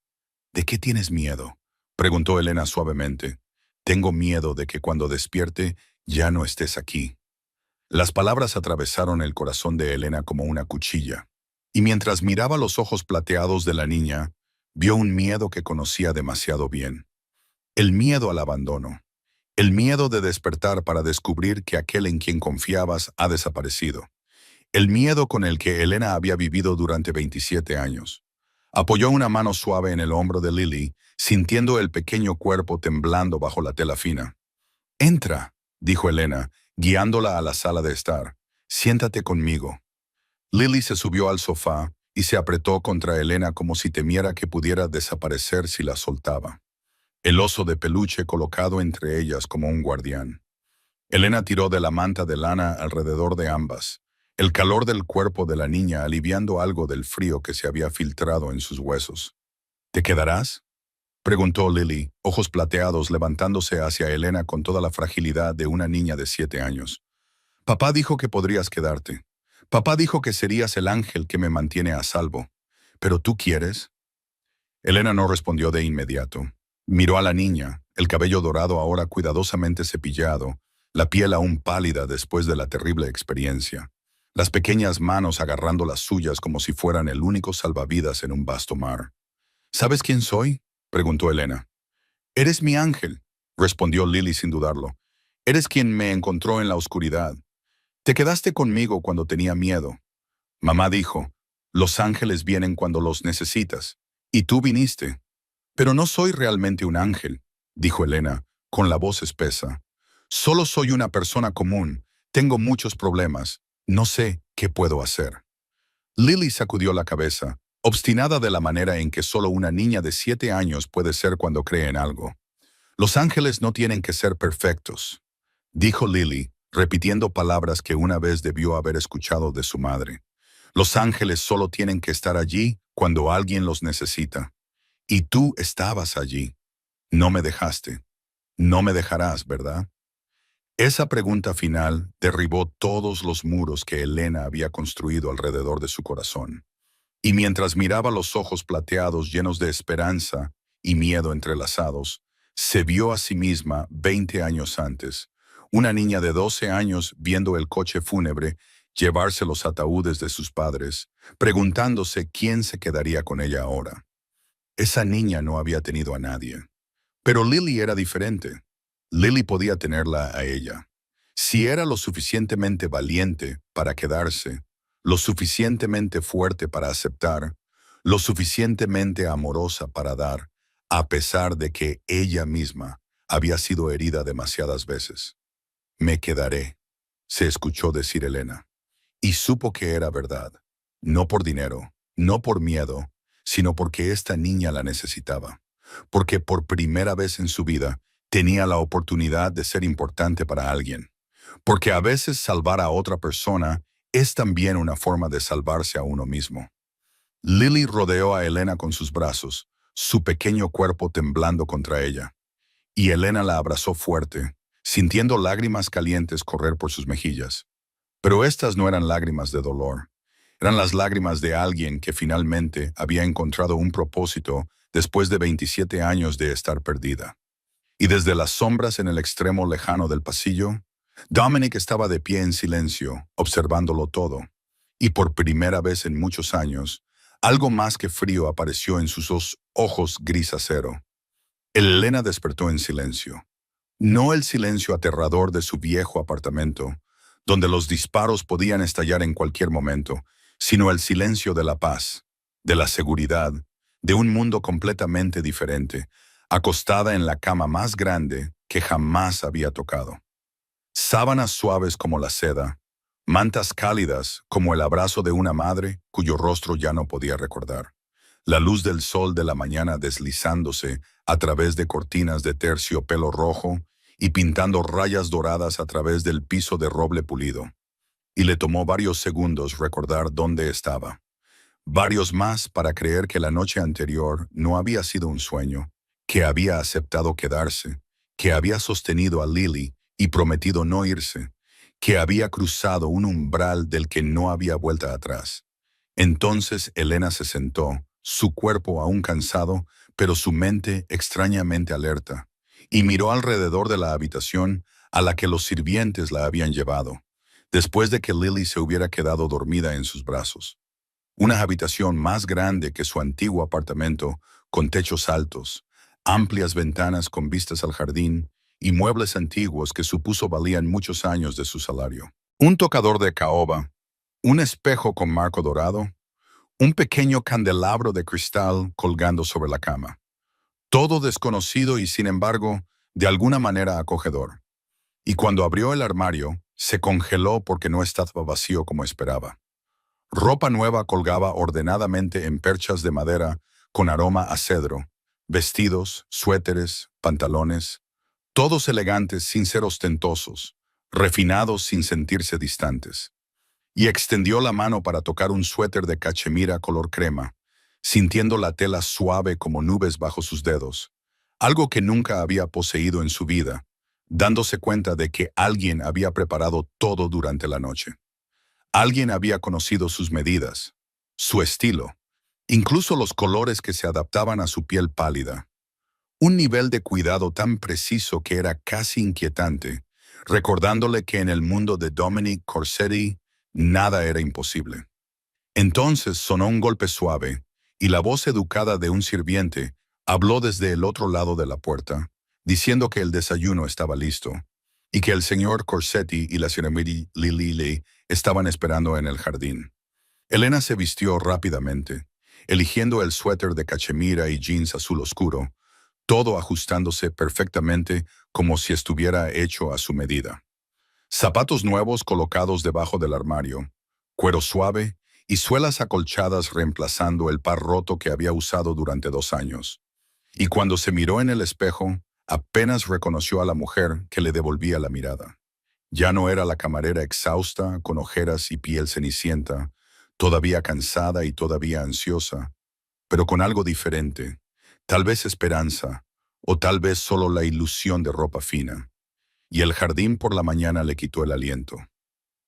¿De qué tienes miedo?, preguntó Elena suavemente. Tengo miedo de que cuando despierte ya no estés aquí. Las palabras atravesaron el corazón de Elena como una cuchilla, y mientras miraba los ojos plateados de la niña, vio un miedo que conocía demasiado bien. El miedo al abandono. El miedo de despertar para descubrir que aquel en quien confiabas ha desaparecido. El miedo con el que Elena había vivido durante 27 años. Apoyó una mano suave en el hombro de Lily, sintiendo el pequeño cuerpo temblando bajo la tela fina. «Entra», dijo Elena, guiándola a la sala de estar. «Siéntate conmigo». Lily se subió al sofá y se apretó contra Elena como si temiera que pudiera desaparecer si la soltaba. El oso de peluche colocado entre ellas como un guardián. Elena tiró de la manta de lana alrededor de ambas, el calor del cuerpo de la niña aliviando algo del frío que se había filtrado en sus huesos. «¿Te quedarás?», preguntó Lily, ojos plateados levantándose hacia Elena con toda la fragilidad de una niña de 7 años. «Papá dijo que podrías quedarte. Papá dijo que serías el ángel que me mantiene a salvo. ¿Pero tú quieres?». Elena no respondió de inmediato. Miró a la niña, el cabello dorado ahora cuidadosamente cepillado, la piel aún pálida después de la terrible experiencia. Las pequeñas manos agarrando las suyas como si fueran el único salvavidas en un vasto mar. «¿Sabes quién soy?», preguntó Elena. «Eres mi ángel», respondió Lily sin dudarlo. «Eres quien me encontró en la oscuridad. Te quedaste conmigo cuando tenía miedo. Mamá dijo, los ángeles vienen cuando los necesitas, y tú viniste». «Pero no soy realmente un ángel», dijo Elena, con la voz espesa. «Solo soy una persona común. Tengo muchos problemas. No sé qué puedo hacer». Lily sacudió la cabeza, obstinada de la manera en que solo una niña de 7 años puede ser cuando cree en algo. «Los ángeles no tienen que ser perfectos», dijo Lily, repitiendo palabras que una vez debió haber escuchado de su madre. «Los ángeles solo tienen que estar allí cuando alguien los necesita. Y tú estabas allí. No me dejaste. No me dejarás, ¿verdad?». Esa pregunta final derribó todos los muros que Elena había construido alrededor de su corazón. Y mientras miraba los ojos plateados llenos de esperanza y miedo entrelazados, se vio a sí misma 20 años antes, una niña de 12 años viendo el coche fúnebre llevarse los ataúdes de sus padres, preguntándose quién se quedaría con ella ahora. Esa niña no había tenido a nadie. Pero Lily era diferente. Lily podía tenerla a ella. Si era lo suficientemente valiente para quedarse, lo suficientemente fuerte para aceptar, lo suficientemente amorosa para dar, a pesar de que ella misma había sido herida demasiadas veces. Me quedaré, se escuchó decir Elena. Y supo que era verdad. No por dinero, no por miedo, sino porque esta niña la necesitaba. Porque por primera vez en su vida tenía la oportunidad de ser importante para alguien. Porque a veces salvar a otra persona es también una forma de salvarse a uno mismo. Lily rodeó a Elena con sus brazos, su pequeño cuerpo temblando contra ella. Y Elena la abrazó fuerte, sintiendo lágrimas calientes correr por sus mejillas. Pero estas no eran lágrimas de dolor. Eran las lágrimas de alguien que finalmente había encontrado un propósito después de 27 años de estar perdida. Y desde las sombras en el extremo lejano del pasillo, Dominic estaba de pie en silencio, observándolo todo. Y por primera vez en muchos años, algo más que frío apareció en sus dos ojos gris acero. Elena despertó en silencio. No el silencio aterrador de su viejo apartamento, donde los disparos podían estallar en cualquier momento, sino el silencio de la paz, de la seguridad, de un mundo completamente diferente, acostada en la cama más grande que jamás había tocado. Sábanas suaves como la seda, mantas cálidas como el abrazo de una madre cuyo rostro ya no podía recordar. La luz del sol de la mañana deslizándose a través de cortinas de terciopelo rojo y pintando rayas doradas a través del piso de roble pulido. Y le tomó varios segundos recordar dónde estaba. Varios más para creer que la noche anterior no había sido un sueño, que había aceptado quedarse, que había sostenido a Lily y prometido no irse, que había cruzado un umbral del que no había vuelta atrás. Entonces Elena se sentó, su cuerpo aún cansado, pero su mente extrañamente alerta, y miró alrededor de la habitación a la que los sirvientes la habían llevado, después de que Lily se hubiera quedado dormida en sus brazos. Una habitación más grande que su antiguo apartamento, con techos altos, amplias ventanas con vistas al jardín y muebles antiguos que supuso valían muchos años de su salario. Un tocador de caoba, un espejo con marco dorado, un pequeño candelabro de cristal colgando sobre la cama. Todo desconocido y, sin embargo, de alguna manera acogedor. Y cuando abrió el armario, se congeló porque no estaba vacío como esperaba. Ropa nueva colgaba ordenadamente en perchas de madera con aroma a cedro, vestidos, suéteres, pantalones, todos elegantes sin ser ostentosos, refinados sin sentirse distantes. Y extendió la mano para tocar un suéter de cachemira color crema, sintiendo la tela suave como nubes bajo sus dedos, algo que nunca había poseído en su vida, dándose cuenta de que alguien había preparado todo durante la noche. Alguien había conocido sus medidas, su estilo, incluso los colores que se adaptaban a su piel pálida. Un nivel de cuidado tan preciso que era casi inquietante, recordándole que en el mundo de Dominic Corsetti nada era imposible. Entonces sonó un golpe suave, y la voz educada de un sirviente habló desde el otro lado de la puerta, diciendo que el desayuno estaba listo, y que el señor Corsetti y la señora Lily estaban esperando en el jardín. Elena se vistió rápidamente, eligiendo el suéter de cachemira y jeans azul oscuro, todo ajustándose perfectamente como si estuviera hecho a su medida. Zapatos nuevos colocados debajo del armario, cuero suave y suelas acolchadas reemplazando el par roto que había usado durante 2 años. Y cuando se miró en el espejo, apenas reconoció a la mujer que le devolvía la mirada. Ya no era la camarera exhausta, con ojeras y piel cenicienta, todavía cansada y todavía ansiosa, pero con algo diferente, tal vez esperanza, o tal vez solo la ilusión de ropa fina. Y el jardín por la mañana le quitó el aliento.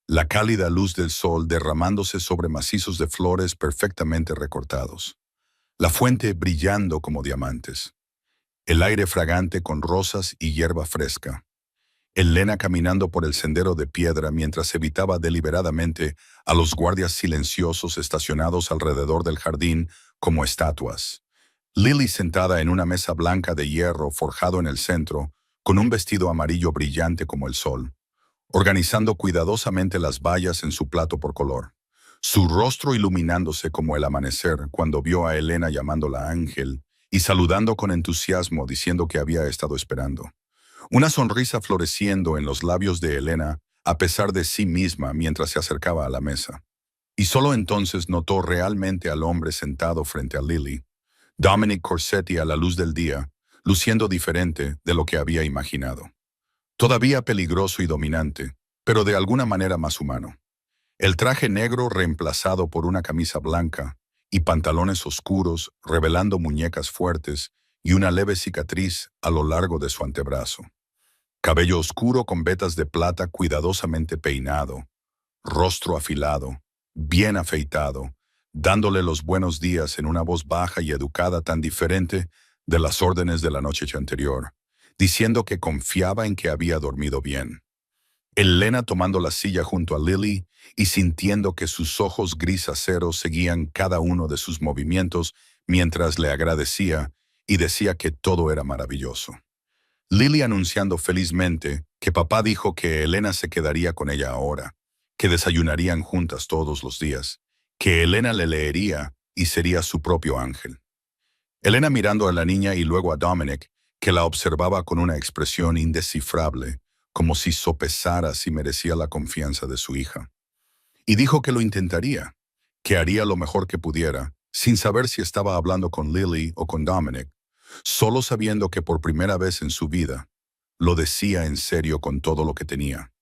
La cálida luz del sol derramándose sobre macizos de flores perfectamente recortados. La fuente brillando como diamantes. El aire fragante con rosas y hierba fresca. Elena caminando por el sendero de piedra mientras evitaba deliberadamente a los guardias silenciosos estacionados alrededor del jardín como estatuas. Lily sentada en una mesa blanca de hierro forjado en el centro, con un vestido amarillo brillante como el sol, organizando cuidadosamente las bayas en su plato por color, su rostro iluminándose como el amanecer cuando vio a Elena llamándola Ángel y saludando con entusiasmo diciendo que había estado esperando. una sonrisa floreciendo en los labios de Elena a pesar de sí misma mientras se acercaba a la mesa. Y solo entonces notó realmente al hombre sentado frente a Lily, Dominic Corsetti a la luz del día, luciendo diferente de lo que había imaginado. Todavía peligroso y dominante, pero de alguna manera más humano. El traje negro reemplazado por una camisa blanca y pantalones oscuros revelando muñecas fuertes y una leve cicatriz a lo largo de su antebrazo. Cabello oscuro con vetas de plata cuidadosamente peinado, rostro afilado, bien afeitado, dándole los buenos días en una voz baja y educada tan diferente de las órdenes de la noche anterior, diciendo que confiaba en que había dormido bien. Elena tomando la silla junto a Lily y sintiendo que sus ojos gris acero seguían cada uno de sus movimientos mientras le agradecía y decía que todo era maravilloso. Lily anunciando felizmente que papá dijo que Elena se quedaría con ella ahora, que desayunarían juntas todos los días, que Elena le leería y sería su propio ángel. Elena mirando a la niña y luego a Dominic, que la observaba con una expresión indescifrable, como si sopesara si merecía la confianza de su hija. Y dijo que lo intentaría, que haría lo mejor que pudiera, sin saber si estaba hablando con Lily o con Dominic, solo sabiendo que por primera vez en su vida, lo decía en serio con todo lo que tenía.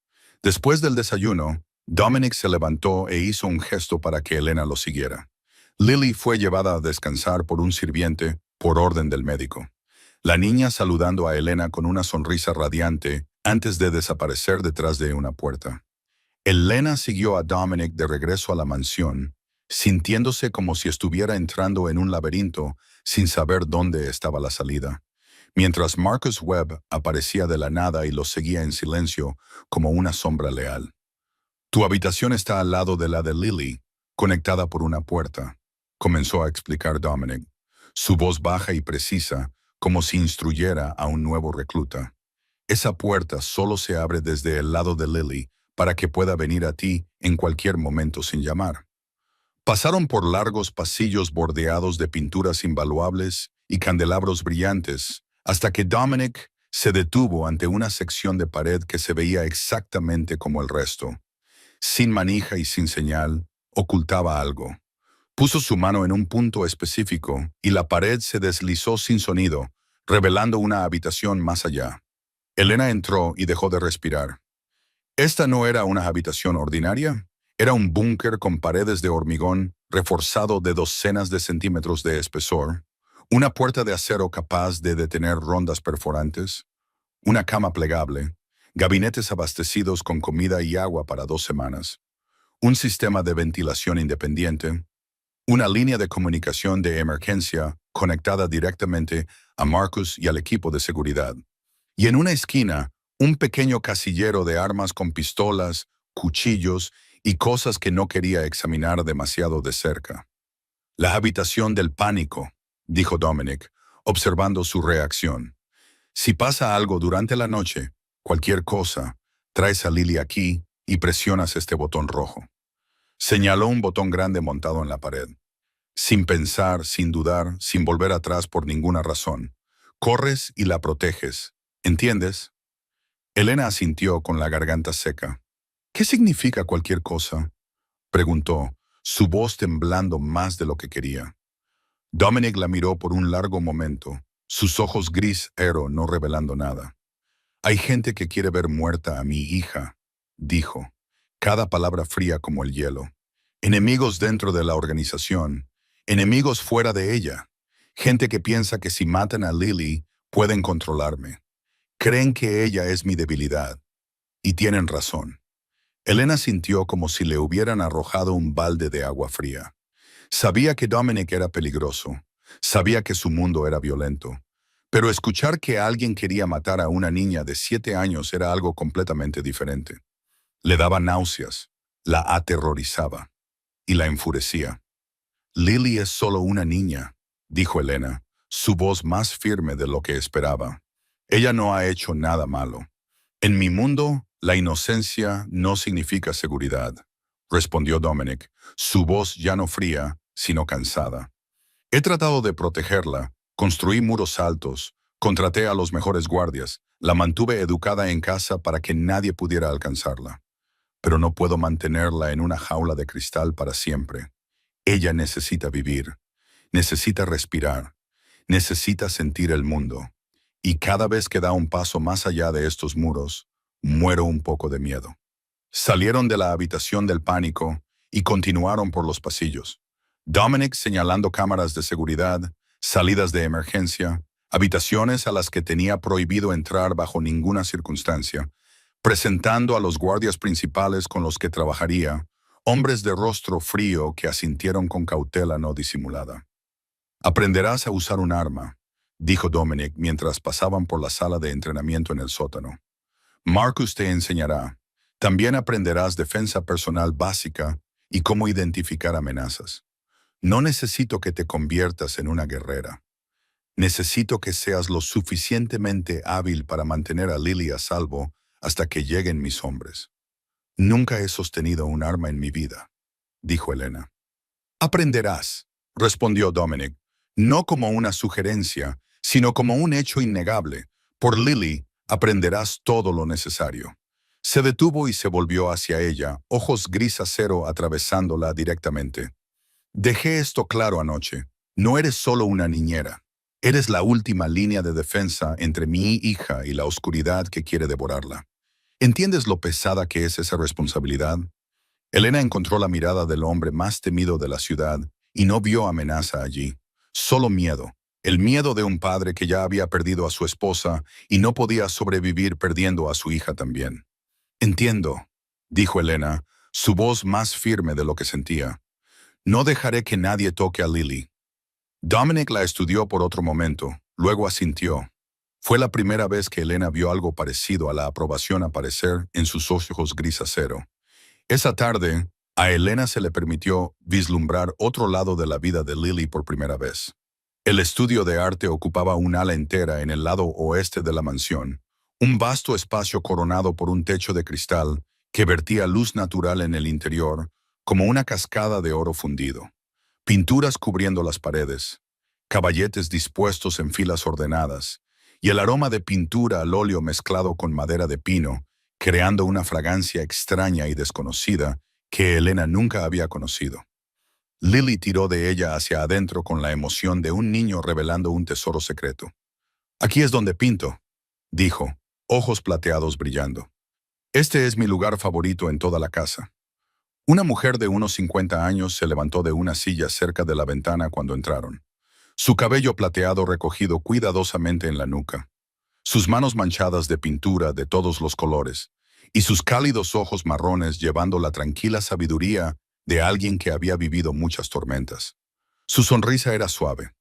Después del desayuno, Dominic se levantó e hizo un gesto para que Elena lo siguiera. Lily fue llevada a descansar por un sirviente por orden del médico. La niña saludando a Elena con una sonrisa radiante antes de desaparecer detrás de una puerta. Elena siguió a Dominic de regreso a la mansión, sintiéndose como si estuviera entrando en un laberinto sin saber dónde estaba la salida, mientras Marcus Webb aparecía de la nada y lo seguía en silencio como una sombra leal. Tu habitación está al lado de la de Lily, conectada por una puerta, comenzó a explicar Dominic, su voz baja y precisa, como si instruyera a un nuevo recluta. Esa puerta solo se abre desde el lado de Lily para que pueda venir a ti en cualquier momento sin llamar. Pasaron por largos pasillos bordeados de pinturas invaluables y candelabros brillantes, hasta que Dominic se detuvo ante una sección de pared que se veía exactamente como el resto. Sin manija y sin señal, ocultaba algo. Puso su mano en un punto específico y la pared se deslizó sin sonido, revelando una habitación más allá. Elena entró y dejó de respirar. Esta no era una habitación ordinaria, era un búnker con paredes de hormigón reforzado de docenas de centímetros de espesor, una puerta de acero capaz de detener rondas perforantes, una cama plegable, gabinetes abastecidos con comida y agua para 2 semanas, un sistema de ventilación independiente, una línea de comunicación de emergencia conectada directamente a Marcus y al equipo de seguridad. Y en una esquina, un pequeño casillero de armas con pistolas, cuchillos y cosas que no quería examinar demasiado de cerca. La habitación del pánico, dijo Dominic, observando su reacción. Si pasa algo durante la noche, cualquier cosa, traes a Lily aquí y presionas este botón rojo. Señaló un botón grande montado en la pared. Sin pensar, sin dudar, sin volver atrás por ninguna razón. Corres y la proteges. ¿Entiendes? Elena asintió con la garganta seca. ¿Qué significa cualquier cosa?, preguntó, su voz temblando más de lo que quería. Dominic la miró por un largo momento, sus ojos gris ero no revelando nada. Hay gente que quiere ver muerta a mi hija, dijo, cada palabra fría como el hielo. Enemigos dentro de la organización, enemigos fuera de ella, gente que piensa que si matan a Lily, pueden controlarme. Creen que ella es mi debilidad. Y tienen razón. Elena sintió como si le hubieran arrojado un balde de agua fría. Sabía que Dominic era peligroso. Sabía que su mundo era violento. Pero escuchar que alguien quería matar a una niña de 7 años era algo completamente diferente. Le daba náuseas, la aterrorizaba y la enfurecía. Lily es solo una niña, dijo Elena, su voz más firme de lo que esperaba. Ella no ha hecho nada malo. En mi mundo, la inocencia no significa seguridad, respondió Dominic, su voz ya no fría, sino cansada. He tratado de protegerla, construí muros altos, contraté a los mejores guardias, La mantuve educada en casa para que nadie pudiera alcanzarla. Pero no puedo mantenerla en una jaula de cristal para siempre. Ella necesita vivir, necesita respirar, necesita sentir el mundo. Y cada vez que da un paso más allá de estos muros, muero un poco de miedo. Salieron de la habitación del pánico y continuaron por los pasillos. Dominic señalando cámaras de seguridad, salidas de emergencia, habitaciones a las que tenía prohibido entrar bajo ninguna circunstancia, presentando a los guardias principales con los que trabajaría, hombres de rostro frío que asintieron con cautela no disimulada. «Aprenderás a usar un arma», dijo Dominic mientras pasaban por la sala de entrenamiento en el sótano. «Marcus te enseñará. También aprenderás defensa personal básica y cómo identificar amenazas. No necesito que te conviertas en una guerrera. Necesito que seas lo suficientemente hábil para mantener a Lily a salvo hasta que lleguen mis hombres». «Nunca he sostenido un arma en mi vida», dijo Elena. «Aprenderás», respondió Dominic, no como una sugerencia, sino como un hecho innegable. «Por Lily aprenderás todo lo necesario». Se detuvo y se volvió hacia ella, ojos gris acero atravesándola directamente. «Dejé esto claro anoche. No eres solo una niñera. Eres la última línea de defensa entre mi hija y la oscuridad que quiere devorarla. ¿Entiendes lo pesada que es esa responsabilidad?» Elena encontró la mirada del hombre más temido de la ciudad y no vio amenaza allí, solo miedo. El miedo de un padre que ya había perdido a su esposa y no podía sobrevivir perdiendo a su hija también. «Entiendo», dijo Elena, su voz más firme de lo que sentía. «No dejaré que nadie toque a Lily». Dominic la estudió por otro momento, luego asintió. Fue la primera vez que Elena vio algo parecido a la aprobación aparecer en sus ojos gris acero. Esa tarde, a Elena se le permitió vislumbrar otro lado de la vida de Lily por primera vez. El estudio de arte ocupaba un ala entera en el lado oeste de la mansión, un vasto espacio coronado por un techo de cristal que vertía luz natural en el interior, como una cascada de oro fundido. Pinturas cubriendo las paredes, caballetes dispuestos en filas ordenadas, y el aroma de pintura al óleo mezclado con madera de pino, creando una fragancia extraña y desconocida que Elena nunca había conocido. Lily tiró de ella hacia adentro con la emoción de un niño revelando un tesoro secreto. «Aquí es donde pinto», dijo, ojos plateados brillando. «Este es mi lugar favorito en toda la casa». Una mujer de unos 50 años se levantó de una silla cerca de la ventana cuando entraron. Su cabello plateado recogido cuidadosamente en la nuca, sus manos manchadas de pintura de todos los colores, y sus cálidos ojos marrones llevando la tranquila sabiduría de alguien que había vivido muchas tormentas. Su sonrisa era suave.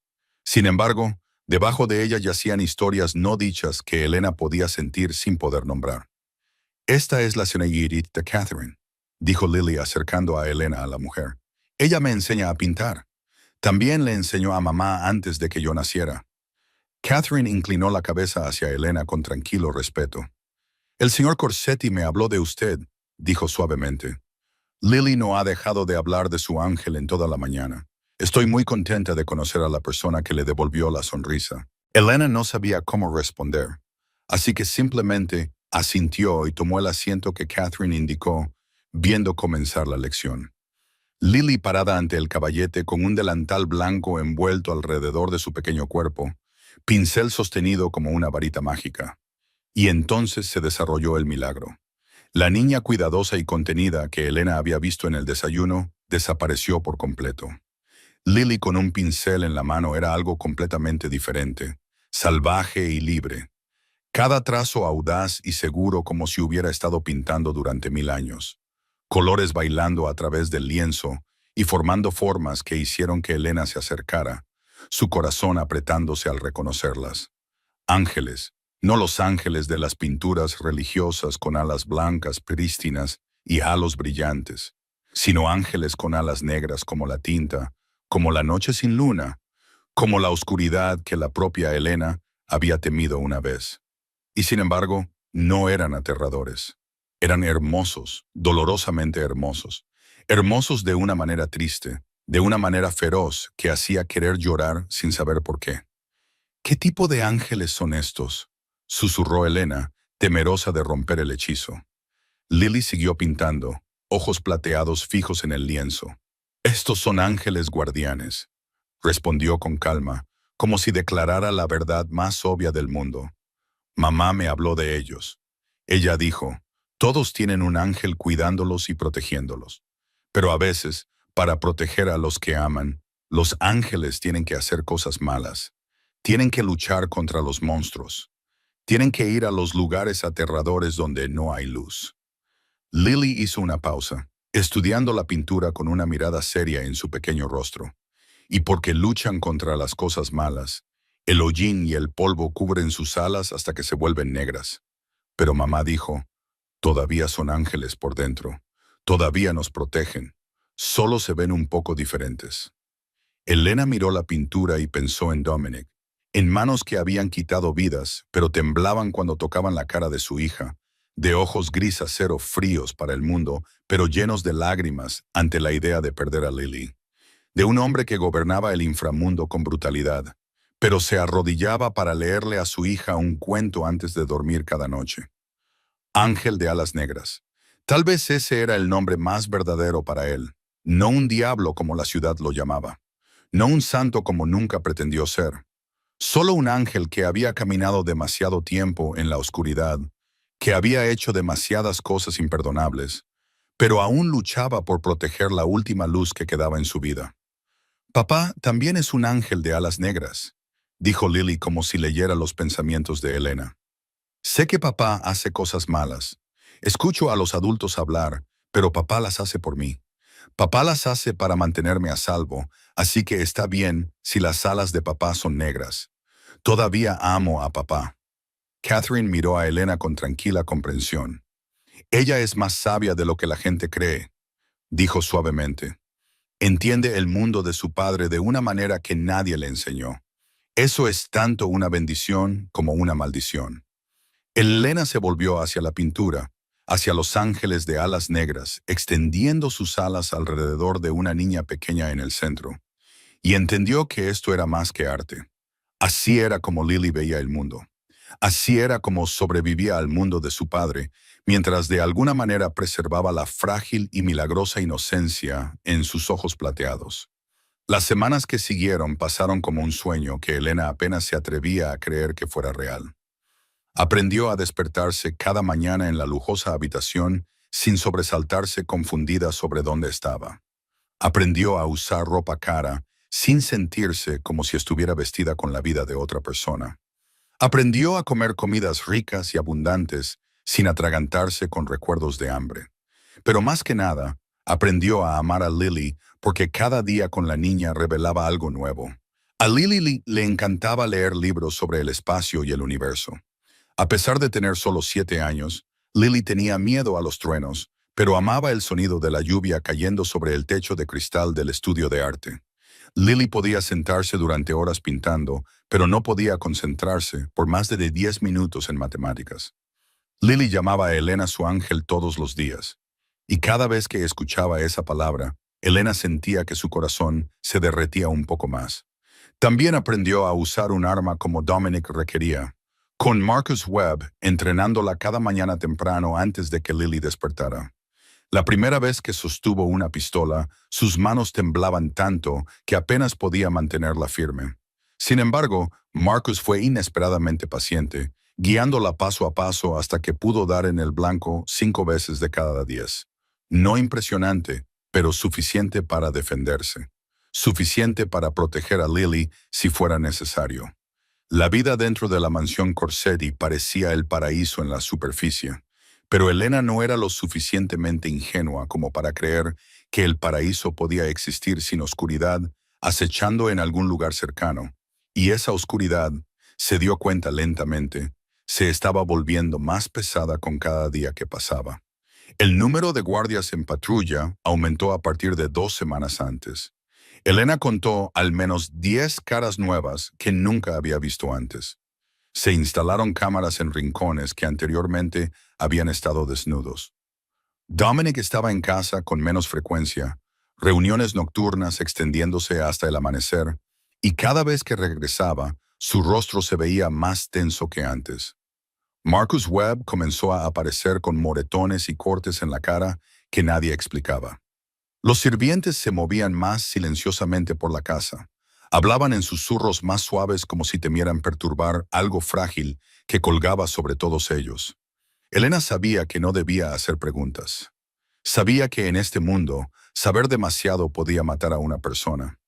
Sin embargo, debajo de ella yacían historias no dichas que Elena podía sentir sin poder nombrar. «Esta es la señorita Catherine», dijo Lily acercando a Elena a la mujer. «Ella me enseña a pintar. También le enseñó a mamá antes de que yo naciera». Catherine inclinó la cabeza hacia Elena con tranquilo respeto. «El señor Corsetti me habló de usted», dijo suavemente. «Lily no ha dejado de hablar de su ángel en toda la mañana. Estoy muy contenta de conocer a la persona que le devolvió la sonrisa». Elena no sabía cómo responder, así que simplemente asintió y tomó el asiento que Catherine indicó, viendo comenzar la lección. Lily, parada ante el caballete con un delantal blanco envuelto alrededor de su pequeño cuerpo, pincel sostenido como una varita mágica. Y entonces se desarrolló el milagro. La niña cuidadosa y contenida que Elena había visto en el desayuno desapareció por completo. Lily con un pincel en la mano era algo completamente diferente, salvaje y libre. Cada trazo audaz y seguro como si hubiera estado pintando durante 1000 años. Colores bailando a través del lienzo y formando formas que hicieron que Elena se acercara, su corazón apretándose al reconocerlas. Ángeles, no los ángeles de las pinturas religiosas con alas blancas prístinas y halos brillantes, sino ángeles con alas negras como la tinta, como la noche sin luna, como la oscuridad que la propia Elena había temido una vez. Y sin embargo, no eran aterradores. Eran hermosos, dolorosamente hermosos. Hermosos de una manera triste, de una manera feroz que hacía querer llorar sin saber por qué. «¿Qué tipo de ángeles son estos?», susurró Elena, temerosa de romper el hechizo. Lily siguió pintando, ojos plateados fijos en el lienzo. Estos son ángeles guardianes, respondió con calma, como si declarara la verdad más obvia del mundo. Mamá me habló de ellos. Ella dijo, todos tienen un ángel cuidándolos y protegiéndolos. Pero a veces, para proteger a los que aman, los ángeles tienen que hacer cosas malas. Tienen que luchar contra los monstruos. Tienen que ir a los lugares aterradores donde no hay luz. Lily hizo una pausa, estudiando la pintura con una mirada seria en su pequeño rostro. Y porque luchan contra las cosas malas, el hollín y el polvo cubren sus alas hasta que se vuelven negras. Pero mamá dijo, todavía son ángeles por dentro, todavía nos protegen, solo se ven un poco diferentes. Elena miró la pintura y pensó en Dominic, en manos que habían quitado vidas, pero temblaban cuando tocaban la cara de su hija, de ojos gris acero fríos para el mundo, pero llenos de lágrimas ante la idea de perder a Lily. De un hombre que gobernaba el inframundo con brutalidad, pero se arrodillaba para leerle a su hija un cuento antes de dormir cada noche. Ángel de alas negras. Tal vez ese era el nombre más verdadero para él, no un diablo como la ciudad lo llamaba, no un santo como nunca pretendió ser, solo un ángel que había caminado demasiado tiempo en la oscuridad, que había hecho demasiadas cosas imperdonables, pero aún luchaba por proteger la última luz que quedaba en su vida. Papá también es un ángel de alas negras, dijo Lily como si leyera los pensamientos de Elena. Sé que papá hace cosas malas. Escucho a los adultos hablar, pero papá las hace por mí. Papá las hace para mantenerme a salvo, así que está bien si las alas de papá son negras. Todavía amo a papá. Catherine miró a Elena con tranquila comprensión. Ella es más sabia de lo que la gente cree, dijo suavemente. Entiende el mundo de su padre de una manera que nadie le enseñó. Eso es tanto una bendición como una maldición. Elena se volvió hacia la pintura, hacia los ángeles de alas negras, extendiendo sus alas alrededor de una niña pequeña en el centro, y entendió que esto era más que arte. Así era como Lily veía el mundo. Así era como sobrevivía al mundo de su padre, mientras de alguna manera preservaba la frágil y milagrosa inocencia en sus ojos plateados. Las semanas que siguieron pasaron como un sueño que Elena apenas se atrevía a creer que fuera real. Aprendió a despertarse cada mañana en la lujosa habitación sin sobresaltarse confundida sobre dónde estaba. Aprendió a usar ropa cara sin sentirse como si estuviera vestida con la vida de otra persona. Aprendió a comer comidas ricas y abundantes sin atragantarse con recuerdos de hambre. Pero más que nada, aprendió a amar a Lily porque cada día con la niña revelaba algo nuevo. A Lily le encantaba leer libros sobre el espacio y el universo. A pesar de tener solo 7 años, Lily tenía miedo a los truenos, pero amaba el sonido de la lluvia cayendo sobre el techo de cristal del estudio de arte. Lily podía sentarse durante horas pintando, pero no podía concentrarse por más de 10 minutos en matemáticas. Lily llamaba a Elena su ángel todos los días, y cada vez que escuchaba esa palabra, Elena sentía que su corazón se derretía un poco más. También aprendió a usar un arma como Dominic requería, con Marcus Webb entrenándola cada mañana temprano antes de que Lily despertara. La primera vez que sostuvo una pistola, sus manos temblaban tanto que apenas podía mantenerla firme. Sin embargo, Marcus fue inesperadamente paciente, guiándola paso a paso hasta que pudo dar en el blanco 5 veces de cada 10. No impresionante, pero suficiente para defenderse. Suficiente para proteger a Lily si fuera necesario. La vida dentro de la mansión Corsetti parecía el paraíso en la superficie. Pero Elena no era lo suficientemente ingenua como para creer que el paraíso podía existir sin oscuridad, acechando en algún lugar cercano. Y esa oscuridad, se dio cuenta lentamente, se estaba volviendo más pesada con cada día que pasaba. El número de guardias en patrulla aumentó a partir de 2 semanas antes. Elena contó al menos 10 caras nuevas que nunca había visto antes. Se instalaron cámaras en rincones que anteriormente habían estado desnudos. Dominic estaba en casa con menos frecuencia, reuniones nocturnas extendiéndose hasta el amanecer, y cada vez que regresaba, su rostro se veía más tenso que antes. Marcus Webb comenzó a aparecer con moretones y cortes en la cara que nadie explicaba. Los sirvientes se movían más silenciosamente por la casa. Hablaban en susurros más suaves como si temieran perturbar algo frágil que colgaba sobre todos ellos. Elena sabía que no debía hacer preguntas. Sabía que en este mundo, saber demasiado podía matar a una persona.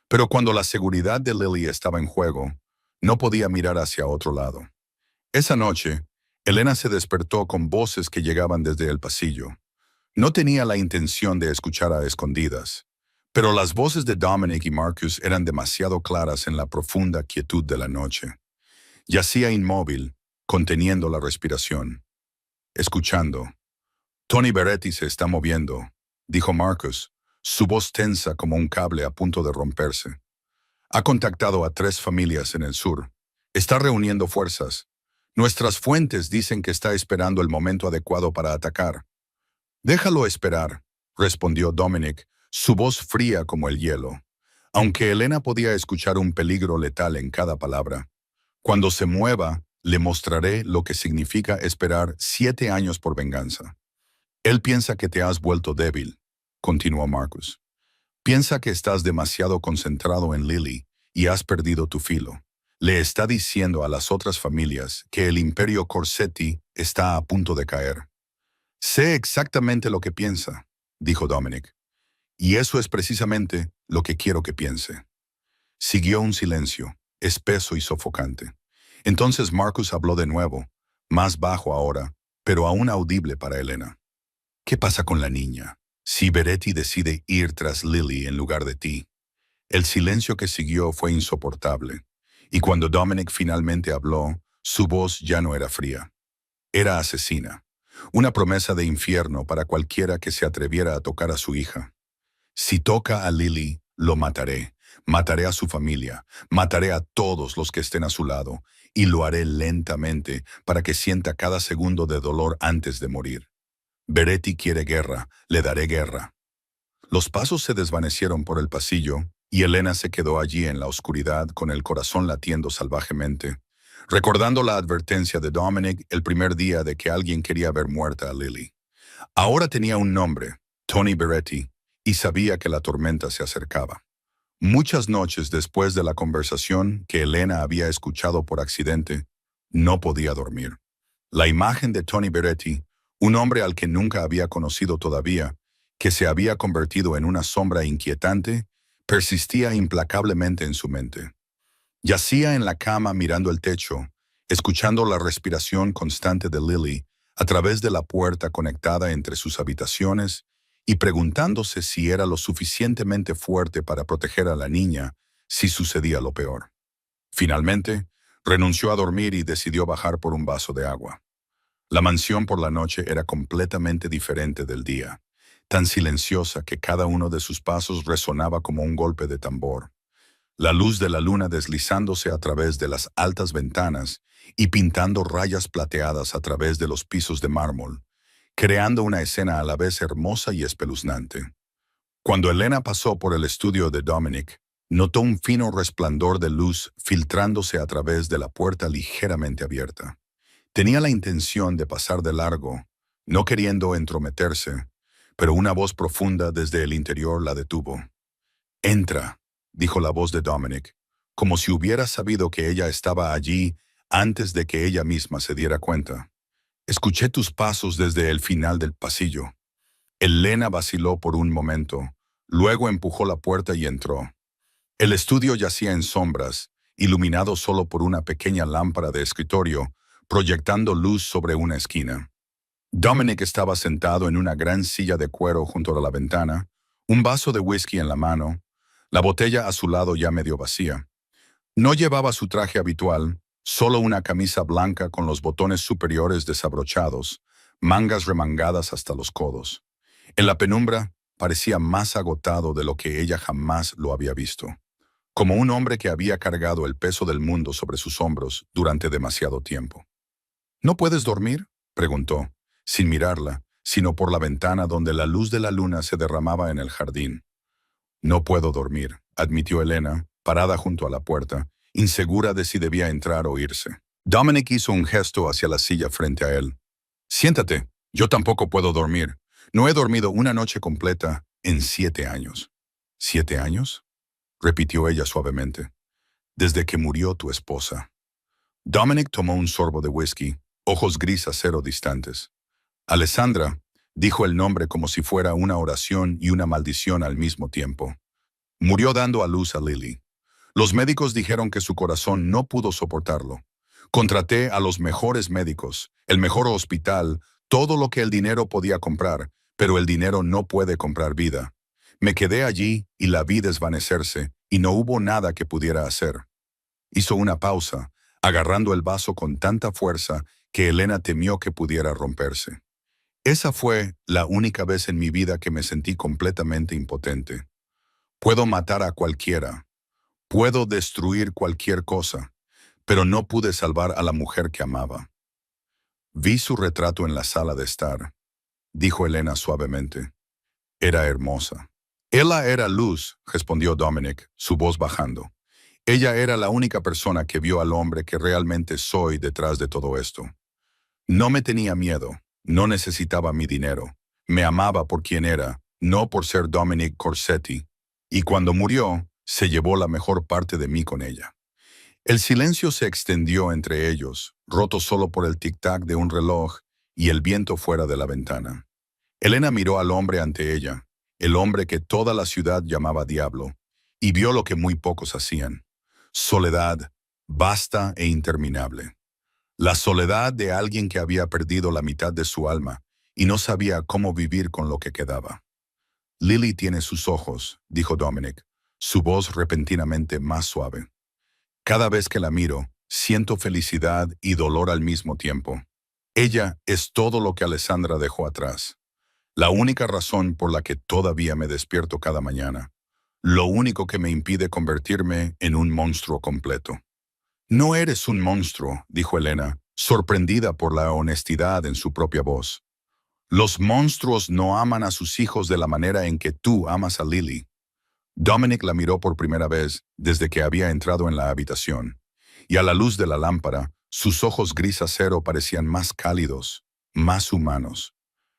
Pero cuando la seguridad de Lily estaba en juego, no podía mirar hacia otro lado. Esa noche, Elena se despertó con voces que llegaban desde el pasillo. No tenía la intención de escuchar a escondidas, pero las voces de Dominic y Marcus eran demasiado claras en la profunda quietud de la noche. Yacía inmóvil, conteniendo la respiración, escuchando. Tony Beretti se está moviendo, dijo Marcus, su voz tensa como un cable a punto de romperse. Ha contactado a 3 familias en el sur. Está reuniendo fuerzas. Nuestras fuentes dicen que está esperando el momento adecuado para atacar. Déjalo esperar, respondió Dominic, su voz fría como el hielo. Aunque Elena podía escuchar un peligro letal en cada palabra. Cuando se mueva, le mostraré lo que significa esperar 7 años por venganza. Él piensa que te has vuelto débil, continuó Marcus. Piensa que estás demasiado concentrado en Lily y has perdido tu filo. Le está diciendo a las otras familias que el imperio Corsetti está a punto de caer. Sé exactamente lo que piensa, dijo Dominic, y eso es precisamente lo que quiero que piense. Siguió un silencio, espeso y sofocante. Entonces Marcus habló de nuevo, más bajo ahora, pero aún audible para Elena. ¿Qué pasa con la niña? Si Beretti decide ir tras Lily en lugar de ti. El silencio que siguió fue insoportable, y cuando Dominic finalmente habló, su voz ya no era fría. Era asesina. Una promesa de infierno para cualquiera que se atreviera a tocar a su hija. Si toca a Lily, lo mataré. Mataré a su familia. Mataré a todos los que estén a su lado. Y lo haré lentamente para que sienta cada segundo de dolor antes de morir. Beretti quiere guerra. Le daré guerra. Los pasos se desvanecieron por el pasillo y Elena se quedó allí en la oscuridad con el corazón latiendo salvajemente, recordando la advertencia de Dominic el primer día de que alguien quería ver muerta a Lily. Ahora tenía un nombre, Tony Beretti, y sabía que la tormenta se acercaba. Muchas noches después de la conversación que Elena había escuchado por accidente, no podía dormir. La imagen de Tony Beretti, un hombre al que nunca había conocido todavía, que se había convertido en una sombra inquietante, persistía implacablemente en su mente. Yacía en la cama mirando el techo, escuchando la respiración constante de Lily a través de la puerta conectada entre sus habitaciones y preguntándose si era lo suficientemente fuerte para proteger a la niña si sucedía lo peor. Finalmente, renunció a dormir y decidió bajar por un vaso de agua. La mansión por la noche era completamente diferente del día, tan silenciosa que cada uno de sus pasos resonaba como un golpe de tambor. La luz de la luna deslizándose a través de las altas ventanas y pintando rayas plateadas a través de los pisos de mármol, creando una escena a la vez hermosa y espeluznante. Cuando Elena pasó por el estudio de Dominic, notó un fino resplandor de luz filtrándose a través de la puerta ligeramente abierta. Tenía la intención de pasar de largo, no queriendo entrometerse, pero una voz profunda desde el interior la detuvo. «Entra», dijo la voz de Dominic, como si hubiera sabido que ella estaba allí antes de que ella misma se diera cuenta. «Escuché tus pasos desde el final del pasillo». Elena vaciló por un momento, luego empujó la puerta y entró. El estudio yacía en sombras, iluminado solo por una pequeña lámpara de escritorio, proyectando luz sobre una esquina. Dominic estaba sentado en una gran silla de cuero junto a la ventana, un vaso de whisky en la mano, la botella a su lado ya medio vacía. No llevaba su traje habitual, solo una camisa blanca con los botones superiores desabrochados, mangas remangadas hasta los codos. En la penumbra, parecía más agotado de lo que ella jamás lo había visto, como un hombre que había cargado el peso del mundo sobre sus hombros durante demasiado tiempo. «¿No puedes dormir?», preguntó, sin mirarla, sino por la ventana donde la luz de la luna se derramaba en el jardín. «No puedo dormir», admitió Elena, parada junto a la puerta, insegura de si debía entrar o irse. Dominic hizo un gesto hacia la silla frente a él. Siéntate, yo tampoco puedo dormir. No he dormido una noche completa en 7 años. ¿7 años? Repitió ella suavemente. Desde que murió tu esposa. Dominic tomó un sorbo de whisky, ojos gris acero distantes. Alessandra, dijo el nombre como si fuera una oración y una maldición al mismo tiempo. Murió dando a luz a Lily. Los médicos dijeron que su corazón no pudo soportarlo. Contraté a los mejores médicos, el mejor hospital, todo lo que el dinero podía comprar, pero el dinero no puede comprar vida. Me quedé allí y la vi desvanecerse, y no hubo nada que pudiera hacer. Hizo una pausa, agarrando el vaso con tanta fuerza que Elena temió que pudiera romperse. Esa fue la única vez en mi vida que me sentí completamente impotente. Puedo matar a cualquiera, puedo destruir cualquier cosa, pero no pude salvar a la mujer que amaba. Vi su retrato en la sala de estar, dijo Elena suavemente. Era hermosa. Ella era Luz, respondió Dominic, su voz bajando. Ella era la única persona que vio al hombre que realmente soy detrás de todo esto. No me tenía miedo, no necesitaba mi dinero. Me amaba por quien era, no por ser Dominic Corsetti. Y cuando murió, se llevó la mejor parte de mí con ella. El silencio se extendió entre ellos, roto solo por el tic-tac de un reloj y el viento fuera de la ventana. Elena miró al hombre ante ella, el hombre que toda la ciudad llamaba diablo, y vio lo que muy pocos hacían. Soledad, vasta e interminable. La soledad de alguien que había perdido la mitad de su alma y no sabía cómo vivir con lo que quedaba. Lily tiene sus ojos, dijo Dominic, su voz repentinamente más suave. Cada vez que la miro, siento felicidad y dolor al mismo tiempo. Ella es todo lo que Alessandra dejó atrás. La única razón por la que todavía me despierto cada mañana. Lo único que me impide convertirme en un monstruo completo. No eres un monstruo, dijo Elena, sorprendida por la honestidad en su propia voz. Los monstruos no aman a sus hijos de la manera en que tú amas a Lily. Dominic la miró por primera vez desde que había entrado en la habitación, y a la luz de la lámpara, sus ojos gris acero parecían más cálidos, más humanos.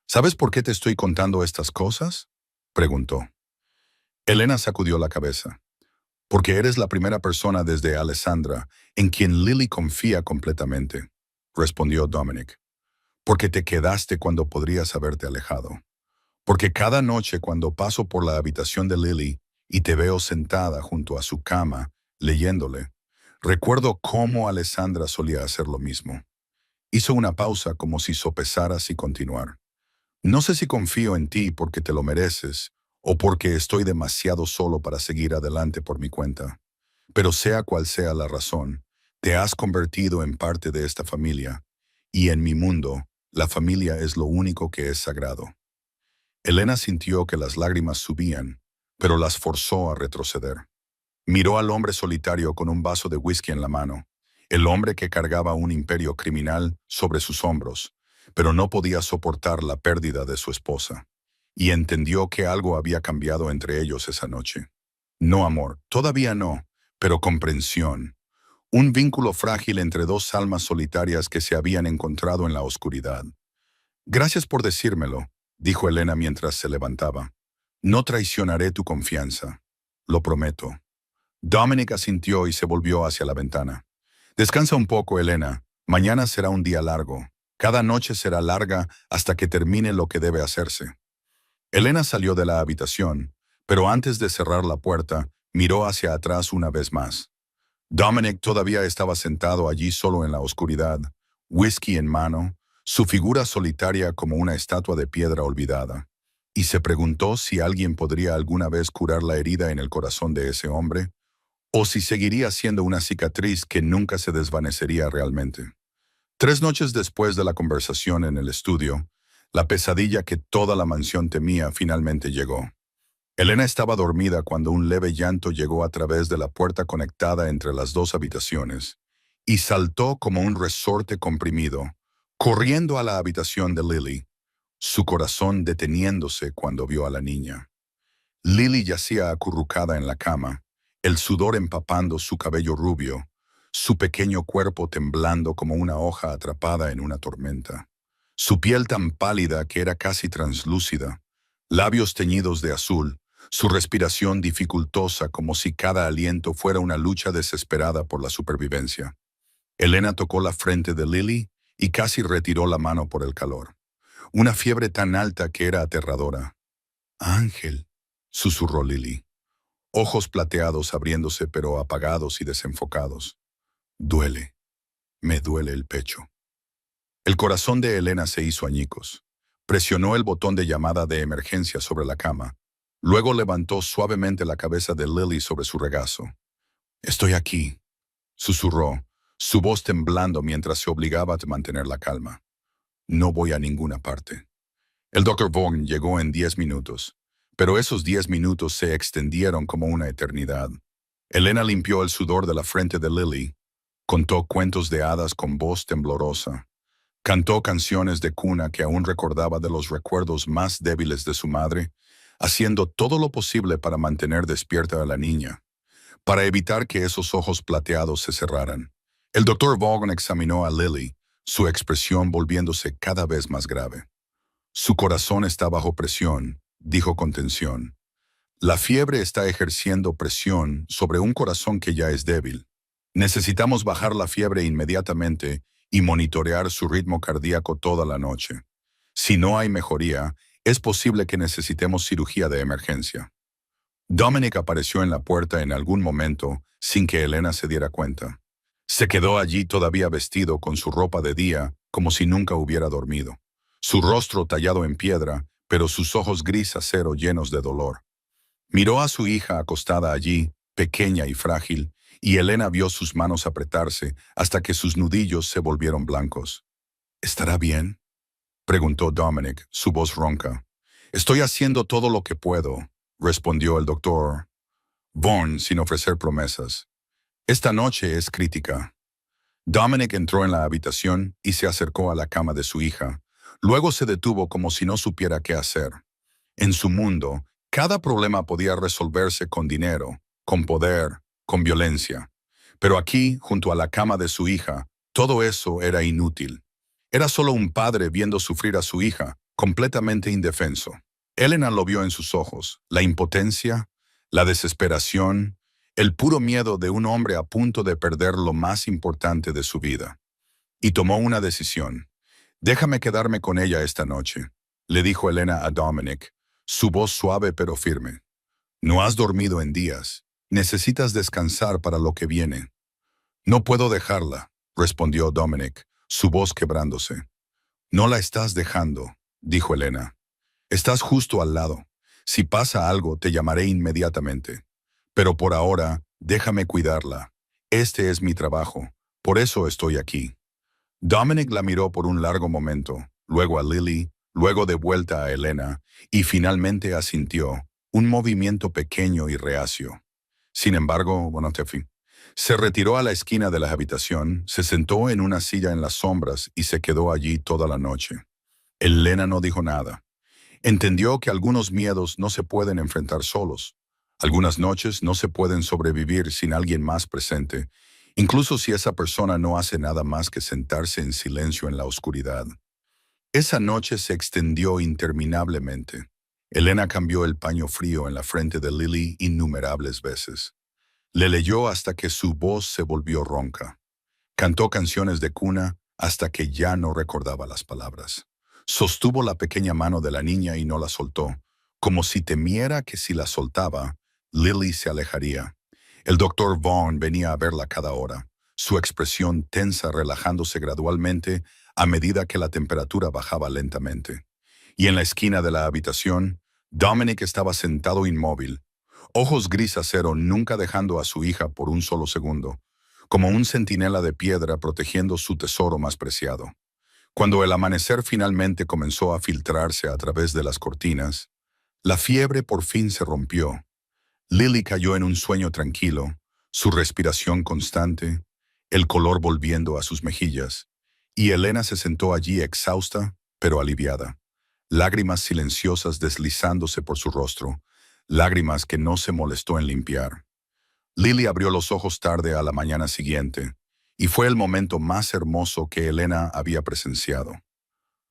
¿Sabes por qué te estoy contando estas cosas?, preguntó. Elena sacudió la cabeza. Porque eres la primera persona desde Alessandra en quien Lily confía completamente, respondió Dominic. Porque te quedaste cuando podrías haberte alejado. Porque cada noche cuando paso por la habitación de Lily y te veo sentada junto a su cama, leyéndole, recuerdo cómo Alessandra solía hacer lo mismo. Hizo una pausa como si sopesaras y continuar. No sé si confío en ti porque te lo mereces o porque estoy demasiado solo para seguir adelante por mi cuenta. Pero sea cual sea la razón, te has convertido en parte de esta familia, y en mi mundo, la familia es lo único que es sagrado. Elena sintió que las lágrimas subían, pero las forzó a retroceder. Miró al hombre solitario con un vaso de whisky en la mano, el hombre que cargaba un imperio criminal sobre sus hombros, pero no podía soportar la pérdida de su esposa, y entendió que algo había cambiado entre ellos esa noche. No amor, todavía no, pero comprensión. Un vínculo frágil entre dos almas solitarias que se habían encontrado en la oscuridad. Gracias por decírmelo, dijo Elena mientras se levantaba. No traicionaré tu confianza. Lo prometo. Dominic asintió y se volvió hacia la ventana. Descansa un poco, Elena. Mañana será un día largo. Cada noche será larga hasta que termine lo que debe hacerse. Elena salió de la habitación, pero antes de cerrar la puerta, miró hacia atrás una vez más. Dominic todavía estaba sentado allí solo en la oscuridad, whisky en mano, su figura solitaria como una estatua de piedra olvidada, y se preguntó si alguien podría alguna vez curar la herida en el corazón de ese hombre, o si seguiría siendo una cicatriz que nunca se desvanecería realmente. 3 noches después de la conversación en el estudio, la pesadilla que toda la mansión temía finalmente llegó. Elena estaba dormida cuando un leve llanto llegó a través de la puerta conectada entre las dos habitaciones, y saltó como un resorte comprimido, corriendo a la habitación de Lily, su corazón deteniéndose cuando vio a la niña. Lily yacía acurrucada en la cama, el sudor empapando su cabello rubio, su pequeño cuerpo temblando como una hoja atrapada en una tormenta. Su piel tan pálida que era casi translúcida, labios teñidos de azul, su respiración dificultosa como si cada aliento fuera una lucha desesperada por la supervivencia. Elena tocó la frente de Lily y casi retiró la mano por el calor. Una fiebre tan alta que era aterradora. «Ángel», susurró Lily, ojos plateados abriéndose pero apagados y desenfocados. «Duele, me duele el pecho». El corazón de Elena se hizo añicos. Presionó el botón de llamada de emergencia sobre la cama. Luego levantó suavemente la cabeza de Lily sobre su regazo. «Estoy aquí», susurró, su voz temblando mientras se obligaba a mantener la calma. «No voy a ninguna parte». El Dr. Vaughan llegó en 10 minutos, pero esos 10 minutos se extendieron como una eternidad. Elena limpió el sudor de la frente de Lily, contó cuentos de hadas con voz temblorosa, cantó canciones de cuna que aún recordaba de los recuerdos más débiles de su madre, haciendo todo lo posible para mantener despierta a la niña, para evitar que esos ojos plateados se cerraran. El Dr. Vaughan examinó a Lily, su expresión volviéndose cada vez más grave. «Su corazón está bajo presión», dijo con tensión. «La fiebre está ejerciendo presión sobre un corazón que ya es débil. Necesitamos bajar la fiebre inmediatamente y monitorear su ritmo cardíaco toda la noche. Si no hay mejoría, es posible que necesitemos cirugía de emergencia». Dominic apareció en la puerta en algún momento sin que Elena se diera cuenta. Se quedó allí todavía vestido con su ropa de día, como si nunca hubiera dormido. Su rostro tallado en piedra, pero sus ojos gris acero llenos de dolor. Miró a su hija acostada allí, pequeña y frágil, y Elena vio sus manos apretarse hasta que sus nudillos se volvieron blancos. «¿Estará bien?», preguntó Dominic, su voz ronca. «Estoy haciendo todo lo que puedo», respondió el doctor Vaughan sin ofrecer promesas. «Esta noche es crítica». Dominic entró en la habitación y se acercó a la cama de su hija. Luego se detuvo como si no supiera qué hacer. En su mundo, cada problema podía resolverse con dinero, con poder, con violencia. Pero aquí, junto a la cama de su hija, todo eso era inútil. Era solo un padre viendo sufrir a su hija, completamente indefenso. Elena lo vio en sus ojos, la impotencia, la desesperación, el puro miedo de un hombre a punto de perder lo más importante de su vida. Y tomó una decisión. «Déjame quedarme con ella esta noche», le dijo Elena a Dominic, su voz suave pero firme. «No has dormido en días. Necesitas descansar para lo que viene». «No puedo dejarla», respondió Dominic, su voz quebrándose. «No la estás dejando», dijo Elena. «Estás justo al lado. Si pasa algo, te llamaré inmediatamente. Pero por ahora, déjame cuidarla. Este es mi trabajo. Por eso estoy aquí». Dominic la miró por un largo momento, luego a Lily, luego de vuelta a Elena, y finalmente asintió, un movimiento pequeño y reacio. Sin embargo, se retiró a la esquina de la habitación, se sentó en una silla en las sombras y se quedó allí toda la noche. Elena no dijo nada. Entendió que algunos miedos no se pueden enfrentar solos. Algunas noches no se pueden sobrevivir sin alguien más presente, incluso si esa persona no hace nada más que sentarse en silencio en la oscuridad. Esa noche se extendió interminablemente. Elena cambió el paño frío en la frente de Lily innumerables veces. Le leyó hasta que su voz se volvió ronca. Cantó canciones de cuna hasta que ya no recordaba las palabras. Sostuvo la pequeña mano de la niña y no la soltó, como si temiera que si la soltaba, Lily se alejaría. El Dr. Vaughan venía a verla cada hora, su expresión tensa relajándose gradualmente a medida que la temperatura bajaba lentamente. Y en la esquina de la habitación, Dominic estaba sentado inmóvil, ojos gris acero nunca dejando a su hija por un solo segundo, como un centinela de piedra protegiendo su tesoro más preciado. Cuando el amanecer finalmente comenzó a filtrarse a través de las cortinas, la fiebre por fin se rompió. Lily cayó en un sueño tranquilo, su respiración constante, el color volviendo a sus mejillas, y Elena se sentó allí exhausta, pero aliviada, lágrimas silenciosas deslizándose por su rostro, lágrimas que no se molestó en limpiar. Lily abrió los ojos tarde a la mañana siguiente, Y fue el momento más hermoso que Elena había presenciado.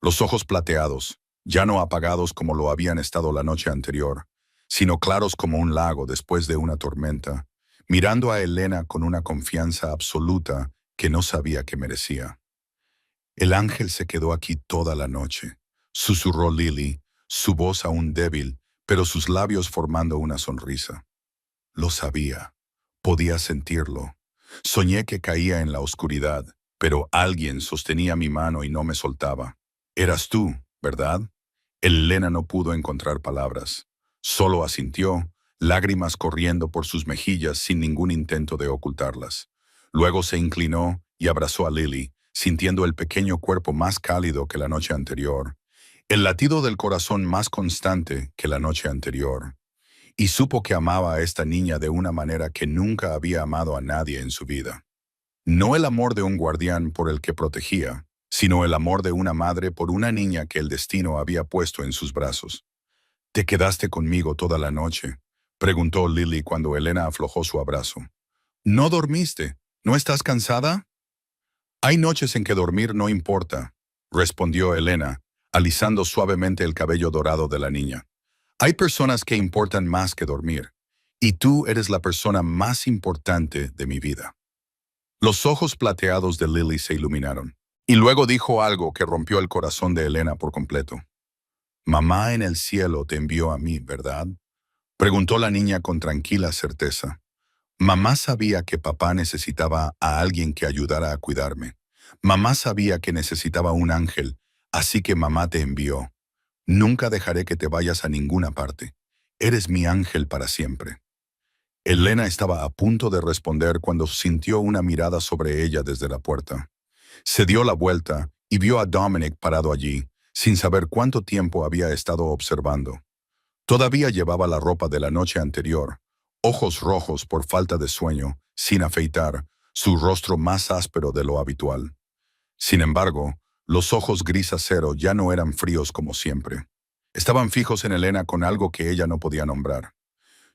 Los ojos plateados, ya no apagados como lo habían estado la noche anterior, sino claros como un lago después de una tormenta, mirando a Elena con una confianza absoluta que no sabía que merecía. El ángel se quedó aquí toda la noche, susurró Lily, su voz aún débil, pero sus labios formando una sonrisa. Lo sabía, podía sentirlo. Soñé que caía en la oscuridad, pero alguien sostenía mi mano y no me soltaba. Eras tú, ¿verdad? Elena no pudo encontrar palabras. Solo asintió, lágrimas corriendo por sus mejillas sin ningún intento de ocultarlas. Luego se inclinó y abrazó a Lily, sintiendo el pequeño cuerpo más cálido que la noche anterior, el latido del corazón más constante que la noche anterior. Y supo que amaba a esta niña de una manera que nunca había amado a nadie en su vida. No el amor de un guardián por el que protegía, sino el amor de una madre por una niña que el destino había puesto en sus brazos. ¿Te quedaste conmigo toda la noche?, preguntó Lily cuando Elena aflojó su abrazo. ¿No dormiste? ¿No estás cansada? Hay noches en que dormir no importa, respondió Elena, alisando suavemente el cabello dorado de la niña. Hay personas que importan más que dormir, y tú eres la persona más importante de mi vida. Los ojos plateados de Lily se iluminaron, y luego dijo algo que rompió el corazón de Elena por completo. «Mamá en el cielo te envió a mí, ¿verdad?», preguntó la niña con tranquila certeza. Mamá sabía que papá necesitaba a alguien que ayudara a cuidarme. Mamá sabía que necesitaba un ángel, así que mamá te envió. Nunca dejaré que te vayas a ninguna parte. Eres mi ángel para siempre. Elena estaba a punto de responder cuando sintió una mirada sobre ella desde la puerta. Se dio la vuelta y vio a Dominic parado allí, sin saber cuánto tiempo había estado observando. Todavía llevaba la ropa de la noche anterior, ojos rojos por falta de sueño, sin afeitar, su rostro más áspero de lo habitual. Sin embargo, los ojos gris acero ya no eran fríos como siempre. Estaban fijos en Elena con algo que ella no podía nombrar.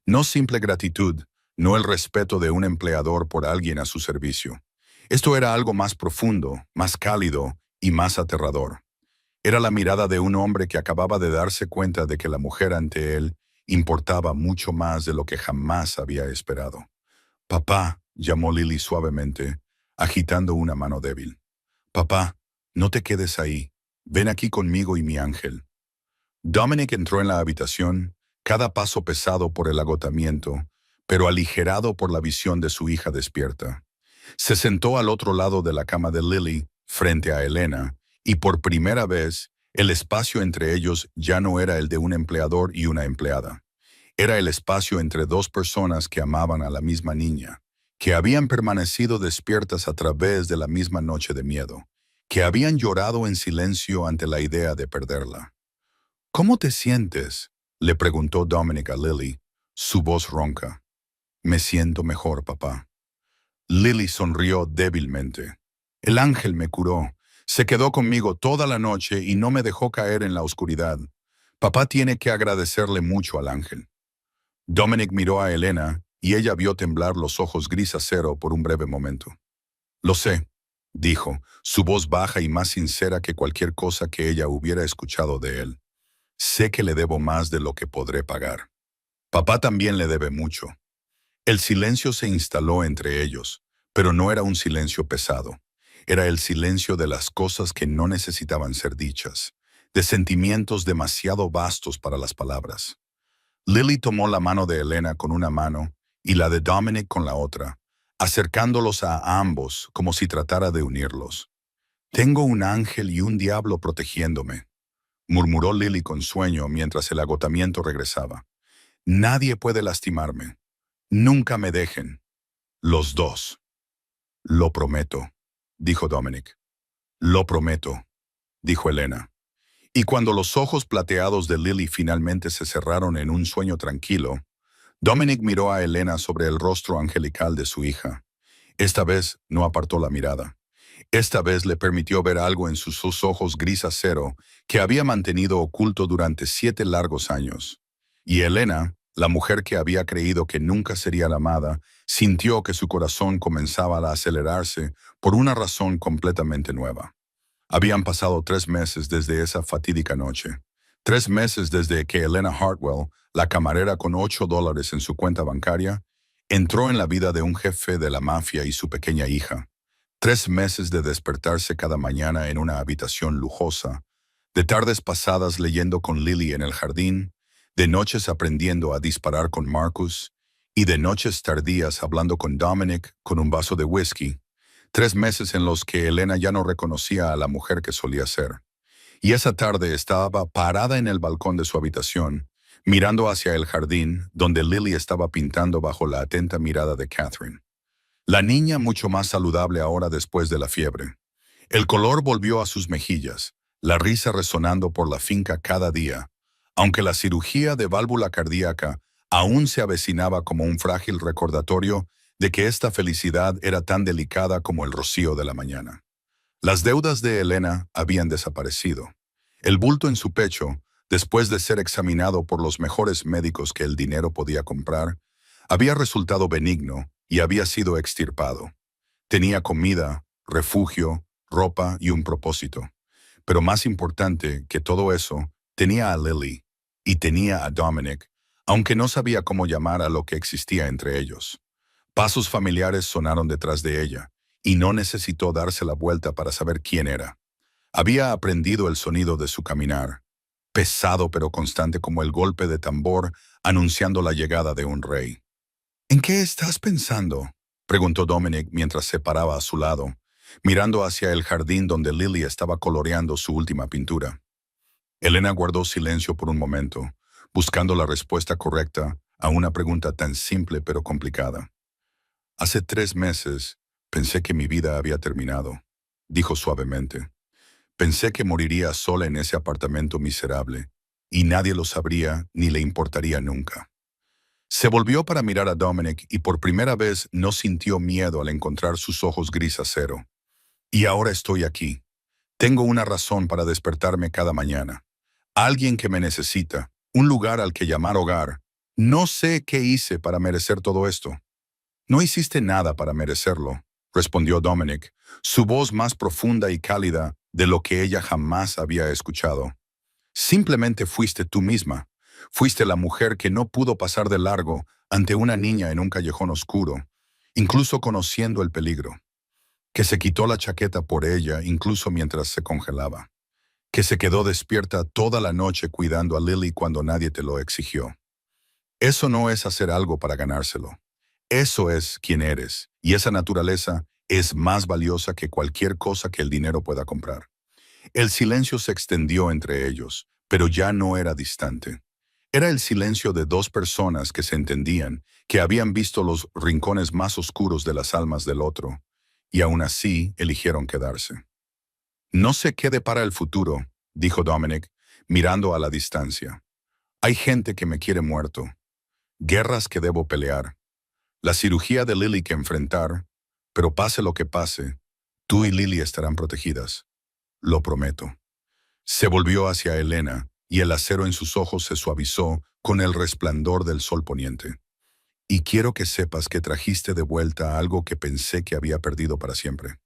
No simple gratitud, no el respeto de un empleador por alguien a su servicio. Esto era algo más profundo, más cálido y más aterrador. Era la mirada de un hombre que acababa de darse cuenta de que la mujer ante él importaba mucho más de lo que jamás había esperado. «Papá», llamó Lily suavemente, agitando una mano débil. «Papá, no te quedes ahí. Ven aquí conmigo y mi ángel». Dominic entró en la habitación, cada paso pesado por el agotamiento, pero aligerado por la visión de su hija despierta. Se sentó al otro lado de la cama de Lily, frente a Elena, y por primera vez, el espacio entre ellos ya no era el de un empleador y una empleada. Era el espacio entre dos personas que amaban a la misma niña, que habían permanecido despiertas a través de la misma noche de miedo, que habían llorado en silencio ante la idea de perderla. «¿Cómo te sientes?», le preguntó Dominic a Lily, su voz ronca. «Me siento mejor, papá». Lily sonrió débilmente. «El ángel me curó. Se quedó conmigo toda la noche y no me dejó caer en la oscuridad. Papá tiene que agradecerle mucho al ángel». Dominic miró a Elena y ella vio temblar los ojos gris acero por un breve momento. «Lo sé», dijo, su voz baja y más sincera que cualquier cosa que ella hubiera escuchado de él. «Sé que le debo más de lo que podré pagar. Papá también le debe mucho». El silencio se instaló entre ellos, pero no era un silencio pesado. Era el silencio de las cosas que no necesitaban ser dichas, de sentimientos demasiado vastos para las palabras. Lily tomó la mano de Elena con una mano y la de Dominic con la otra, acercándolos a ambos como si tratara de unirlos. «Tengo un ángel y un diablo protegiéndome», murmuró Lily con sueño mientras el agotamiento regresaba. «Nadie puede lastimarme. Nunca me dejen. Los dos». «Lo prometo», dijo Dominic. «Lo prometo», dijo Elena. Y cuando los ojos plateados de Lily finalmente se cerraron en un sueño tranquilo, Dominic miró a Elena sobre el rostro angelical de su hija. Esta vez no apartó la mirada. Esta vez le permitió ver algo en sus ojos gris acero que había mantenido oculto durante 7 largos años. Y Elena, la mujer que había creído que nunca sería la amada, sintió que su corazón comenzaba a acelerarse por una razón completamente nueva. Habían pasado 3 meses desde esa fatídica noche. 3 meses desde que Elena Hartwell, la camarera con $8 en su cuenta bancaria, entró en la vida de un jefe de la mafia y su pequeña hija. 3 meses de despertarse cada mañana en una habitación lujosa, de tardes pasadas leyendo con Lily en el jardín, de noches aprendiendo a disparar con Marcus y de noches tardías hablando con Dominic con un vaso de whisky. 3 meses en los que Elena ya no reconocía a la mujer que solía ser. Y esa tarde estaba parada en el balcón de su habitación, mirando hacia el jardín donde Lily estaba pintando bajo la atenta mirada de Catherine. La niña mucho más saludable ahora después de la fiebre. El color volvió a sus mejillas, la risa resonando por la finca cada día, aunque la cirugía de válvula cardíaca aún se avecinaba como un frágil recordatorio de que esta felicidad era tan delicada como el rocío de la mañana. Las deudas de Elena habían desaparecido. El bulto en su pecho, después de ser examinado por los mejores médicos que el dinero podía comprar, había resultado benigno y había sido extirpado. Tenía comida, refugio, ropa y un propósito. Pero más importante que todo eso, tenía a Lily y tenía a Dominic, aunque no sabía cómo llamar a lo que existía entre ellos. Pasos familiares sonaron detrás de ella, y no necesitó darse la vuelta para saber quién era. Había aprendido el sonido de su caminar, pesado pero constante como el golpe de tambor anunciando la llegada de un rey. ¿En qué estás pensando?, preguntó Dominic mientras se paraba a su lado, mirando hacia el jardín donde Lily estaba coloreando su última pintura. Elena guardó silencio por un momento, buscando la respuesta correcta a una pregunta tan simple pero complicada. Hace 3 meses pensé que mi vida había terminado, dijo suavemente. Pensé que moriría sola en ese apartamento miserable, y nadie lo sabría ni le importaría nunca. Se volvió para mirar a Dominic y por primera vez no sintió miedo al encontrar sus ojos gris acero. Y ahora estoy aquí. Tengo una razón para despertarme cada mañana. Alguien que me necesita, un lugar al que llamar hogar. No sé qué hice para merecer todo esto. No hiciste nada para merecerlo, respondió Dominic, su voz más profunda y cálida de lo que ella jamás había escuchado. Simplemente fuiste tú misma. Fuiste la mujer que no pudo pasar de largo ante una niña en un callejón oscuro, incluso conociendo el peligro. Que se quitó la chaqueta por ella incluso mientras se congelaba. Que se quedó despierta toda la noche cuidando a Lily cuando nadie te lo exigió. Eso no es hacer algo para ganárselo. Eso es quien eres, y esa naturaleza es más valiosa que cualquier cosa que el dinero pueda comprar. El silencio se extendió entre ellos, pero ya no era distante. Era el silencio de dos personas que se entendían, que habían visto los rincones más oscuros de las almas del otro, y aún así eligieron quedarse. No sé qué depara el futuro, dijo Dominic, mirando a la distancia. Hay gente que me quiere muerto, guerras que debo pelear, la cirugía de Lily que enfrentar, pero pase lo que pase, tú y Lily estarán protegidas. Lo prometo. Se volvió hacia Elena, y el acero en sus ojos se suavizó con el resplandor del sol poniente. Y quiero que sepas que trajiste de vuelta algo que pensé que había perdido para siempre.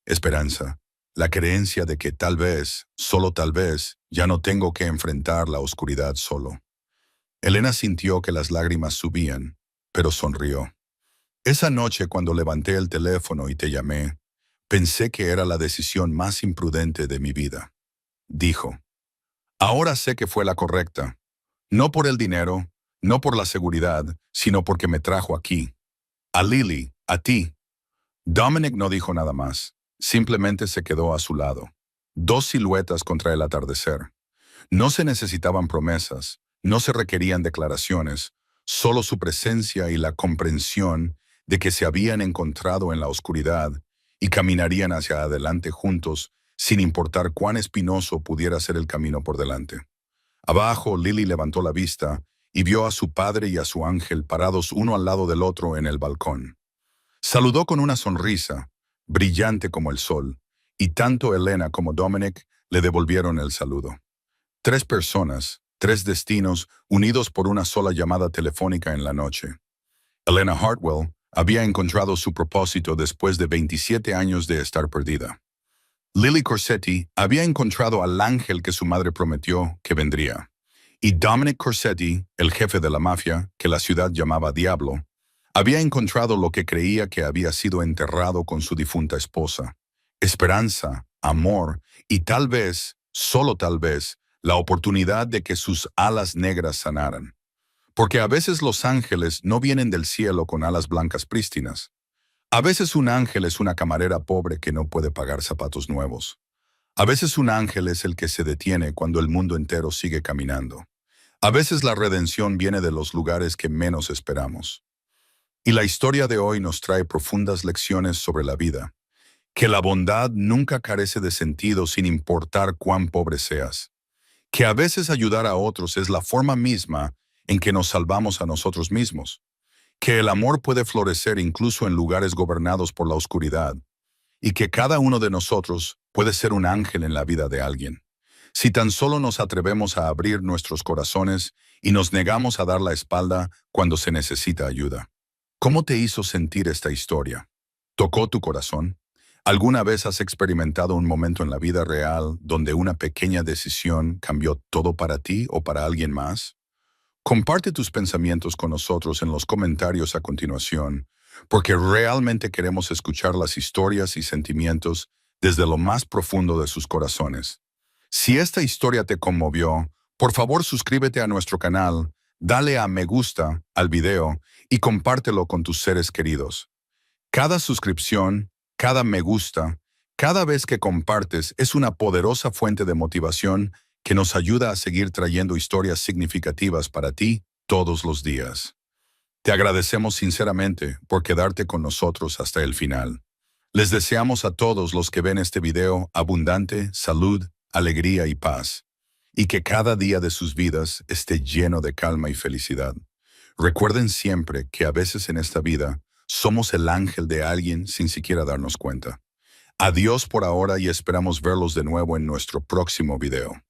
Esperanza, la creencia de que tal vez, solo tal vez, ya no tengo que enfrentar la oscuridad solo. Elena sintió que las lágrimas subían, pero sonrió. Esa noche cuando levanté el teléfono y te llamé, pensé que era la decisión más imprudente de mi vida. Dijo. Ahora sé que fue la correcta. No por el dinero, no por la seguridad, sino porque me trajo aquí. A Lily, a ti. Dominic no dijo nada más. Simplemente se quedó a su lado. Dos siluetas contra el atardecer. No se necesitaban promesas, no se requerían declaraciones, solo su presencia y la comprensión de que se habían encontrado en la oscuridad y caminarían hacia adelante juntos sin importar cuán espinoso pudiera ser el camino por delante. Abajo, Lily levantó la vista y vio a su padre y a su ángel parados uno al lado del otro en el balcón. Saludó con una sonrisa, brillante como el sol, y tanto Elena como Dominic le devolvieron el saludo. 3 personas, tres destinos unidos por una sola llamada telefónica en la noche. Elena Hartwell había encontrado su propósito después de 27 años de estar perdida. Lily Corsetti había encontrado al ángel que su madre prometió que vendría. Y Dominic Corsetti, el jefe de la mafia, que la ciudad llamaba Diablo, había encontrado lo que creía que había sido enterrado con su difunta esposa: esperanza, amor y tal vez, solo tal vez, la oportunidad de que sus alas negras sanaran. Porque a veces los ángeles no vienen del cielo con alas blancas prístinas. A veces un ángel es una camarera pobre que no puede pagar zapatos nuevos. A veces un ángel es el que se detiene cuando el mundo entero sigue caminando. A veces la redención viene de los lugares que menos esperamos. Y la historia de hoy nos trae profundas lecciones sobre la vida. Que la bondad nunca carece de sentido sin importar cuán pobre seas. Que a veces ayudar a otros es la forma misma en que nos salvamos a nosotros mismos. Que el amor puede florecer incluso en lugares gobernados por la oscuridad. Y que cada uno de nosotros puede ser un ángel en la vida de alguien. Si tan solo nos atrevemos a abrir nuestros corazones y nos negamos a dar la espalda cuando se necesita ayuda. ¿Cómo te hizo sentir esta historia? ¿Tocó tu corazón? ¿Alguna vez has experimentado un momento en la vida real donde una pequeña decisión cambió todo para ti o para alguien más? Comparte tus pensamientos con nosotros en los comentarios a continuación, porque realmente queremos escuchar las historias y sentimientos desde lo más profundo de sus corazones. Si esta historia te conmovió, por favor suscríbete a nuestro canal, dale a me gusta al video y compártelo con tus seres queridos. Cada suscripción, cada me gusta, cada vez que compartes es una poderosa fuente de motivación que nos ayuda a seguir trayendo historias significativas para ti todos los días. Te agradecemos sinceramente por quedarte con nosotros hasta el final. Les deseamos a todos los que ven este video abundante salud, alegría y paz, y que cada día de sus vidas esté lleno de calma y felicidad. Recuerden siempre que a veces en esta vida somos el ángel de alguien sin siquiera darnos cuenta. Adiós por ahora y esperamos verlos de nuevo en nuestro próximo video.